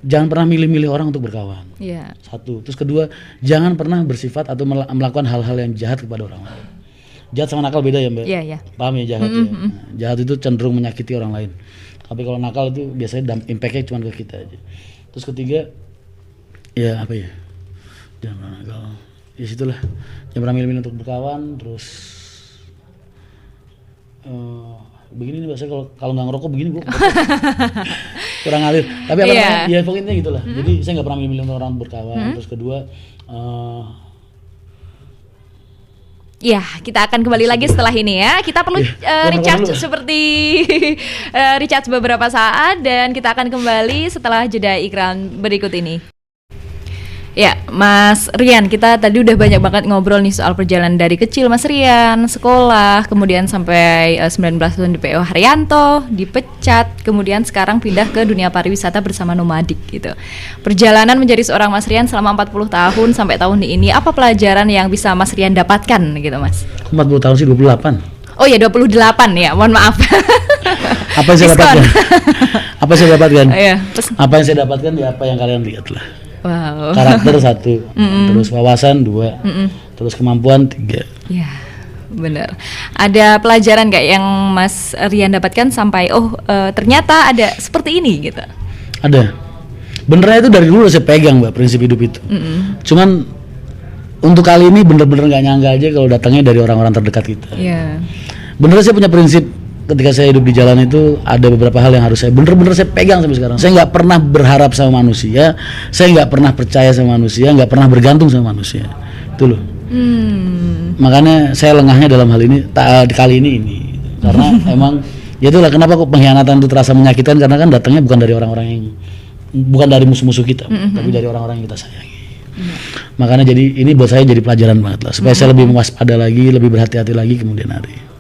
B: Jangan pernah milih-milih orang untuk berkawan. Satu. Terus kedua, jangan pernah bersifat atau melakukan hal-hal yang jahat kepada orang lain. Jahat sama nakal beda ya Mbak? Paham ya jahat ya? Nah, jahat itu cenderung menyakiti orang lain. Tapi kalau nakal itu biasanya impact-nya cuma ke kita aja. Terus ketiga, ya apa ya? Jangan pernah nakal. Ya situlah. Jangan pernah milih-milih untuk berkawan. Terus begini nih Mbak, saya kalau nggak ngerokok begini Bu. Kurang ngalir. Tapi apa namanya? Ya pokoknya gitulah. Jadi saya nggak pernah milih-milih untuk orang berkawan. Terus kedua,
A: ya, kita akan kembali lagi setelah ini ya. Kita perlu recharge seperti recharge beberapa saat dan kita akan kembali setelah jeda iklan berikut ini. Ya, Mas Rian, kita tadi udah banyak banget ngobrol nih soal perjalanan dari kecil Mas Rian, sekolah, kemudian sampai 19 tahun di PO Haryanto, dipecat, kemudian sekarang pindah ke dunia pariwisata bersama Nomadik gitu. Perjalanan menjadi seorang Mas Rian selama 40 tahun sampai tahun ini, apa pelajaran yang bisa Mas Rian dapatkan gitu Mas?
B: 40 tahun sih 28.
A: Oh ya 28 ya, mohon maaf.
B: Apa yang saya dapatkan? Apa yang saya dapatkan?
A: Iya.
B: Apa yang saya dapatkan ya apa yang kalian lihat lah.
A: Wow.
B: Karakter 1, terus wawasan 2, terus kemampuan 3.
A: Ya, benar. Ada pelajaran nggak yang Mas Rian dapatkan sampai ternyata ada seperti ini gitu?
B: Ada. Benernya itu dari dulu saya pegang Mbak prinsip hidup itu. Cuman untuk kali ini bener-bener nggak nyangka aja kalau datangnya dari orang-orang terdekat kita.
A: Iya.
B: Bener saya punya prinsip. Ketika saya hidup di jalan itu ada beberapa hal yang harus saya bener-bener saya pegang sampai sekarang. Saya nggak pernah berharap sama manusia, saya nggak pernah percaya sama manusia, nggak pernah bergantung sama manusia. Itu loh. Makanya saya lengahnya dalam hal ini kali ini karena emang ya itulah kenapa kok pengkhianatan itu terasa menyakitkan, karena kan datangnya bukan dari orang-orang yang bukan dari musuh-musuh kita, tapi dari orang-orang yang kita sayangi. Makanya jadi ini buat saya jadi pelajaran banget lah, supaya saya lebih waspada lagi, lebih berhati-hati lagi kemudian hari.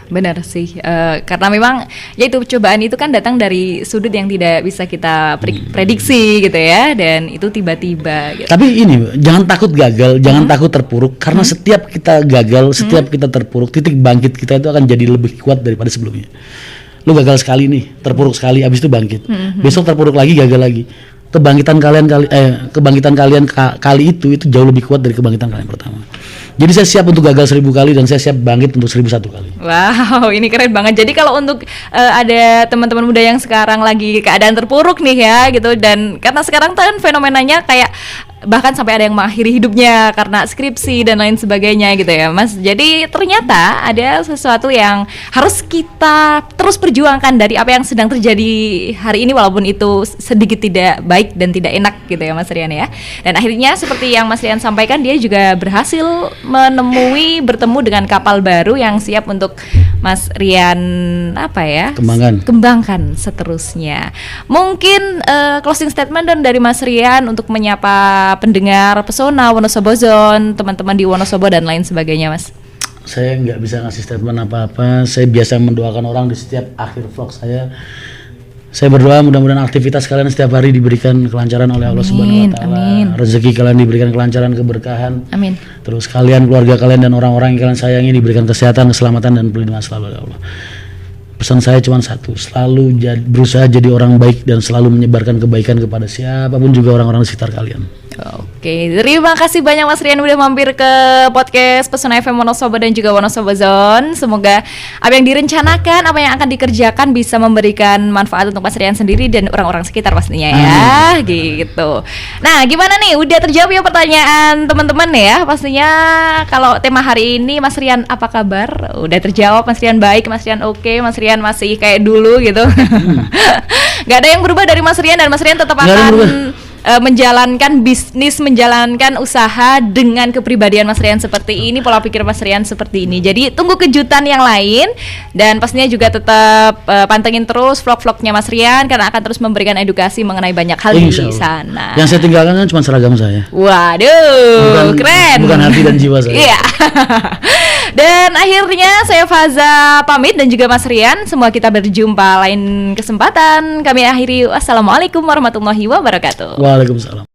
A: Benar sih, karena memang ya itu cobaan itu kan datang dari sudut yang tidak bisa kita prediksi gitu ya, dan itu tiba-tiba gitu.
B: Tapi ini jangan takut gagal, jangan takut terpuruk, karena setiap kita gagal, setiap kita terpuruk, titik bangkit kita itu akan jadi lebih kuat daripada sebelumnya. Lu gagal sekali nih, terpuruk sekali, abis itu bangkit, besok terpuruk lagi, gagal lagi. Kebangkitan kalian kali itu jauh lebih kuat dari kebangkitan kalian pertama. Jadi saya siap untuk gagal 1000 kali dan saya siap bangkit untuk 1001 kali.
A: Wow, ini keren banget. Jadi kalau untuk ada teman-teman muda yang sekarang lagi keadaan terpuruk nih ya gitu, dan karena sekarang kan fenomenanya kayak bahkan sampai ada yang mengakhiri hidupnya karena skripsi dan lain sebagainya gitu ya Mas. Jadi ternyata ada sesuatu yang harus kita terus perjuangkan dari apa yang sedang terjadi hari ini, walaupun itu sedikit tidak baik dan tidak enak gitu ya Mas Rian ya. Dan akhirnya seperti yang Mas Rian sampaikan, dia juga berhasil bertemu dengan kapal baru yang siap untuk Mas Rian kembangkan seterusnya. Mungkin closing statement dari Mas Rian untuk menyapa pendengar Pesona, Wonosobo Zone, teman-teman di Wonosobo dan lain sebagainya Mas.
B: Saya nggak bisa ngasih statement apa-apa. Saya biasa mendoakan orang di setiap akhir vlog saya. Saya berdoa mudah-mudahan aktivitas kalian setiap hari diberikan kelancaran oleh Allah Subhanahu wa taala. Rezeki kalian diberikan kelancaran, keberkahan.
A: Amin.
B: Terus kalian, keluarga kalian dan orang-orang yang kalian sayangi diberikan kesehatan, keselamatan dan perlindungan selalu oleh Allah. Pesan saya cuma satu, selalu berusaha jadi orang baik dan selalu menyebarkan kebaikan kepada siapapun juga orang-orang di sekitar kalian.
A: Oke, terima kasih banyak Mas Rian udah mampir ke podcast Pesona FM Wonosobo dan juga Wonosobo Zone. Semoga apa yang direncanakan, apa yang akan dikerjakan bisa memberikan manfaat untuk Mas Rian sendiri dan orang-orang sekitar pastinya ya, gitu. Nah, gimana nih? Udah terjawab ya pertanyaan teman-teman ya? Pastinya kalau tema hari ini Mas Rian apa kabar? Udah terjawab, Mas Rian baik, Mas Rian oke, Mas Rian masih kayak dulu gitu. Gak ada yang berubah dari Mas Rian, dan Mas Rian tetap akan menjalankan bisnis, menjalankan usaha dengan kepribadian Mas Rian seperti ini, pola pikir Mas Rian seperti ini. Jadi tunggu kejutan yang lain, dan pastinya juga tetap pantengin terus vlog-vlognya Mas Rian karena akan terus memberikan edukasi mengenai banyak hal di sana.
B: Yang saya tinggalkan kan cuma seragam saya.
A: Waduh, keren.
B: Bukan hati dan jiwa saya.
A: Iya. Dan akhirnya saya Faza pamit dan juga Mas Rian. Semua kita berjumpa lain kesempatan. Kami akhiri. Wassalamualaikum warahmatullahi wabarakatuh.
B: Waalaikumsalam.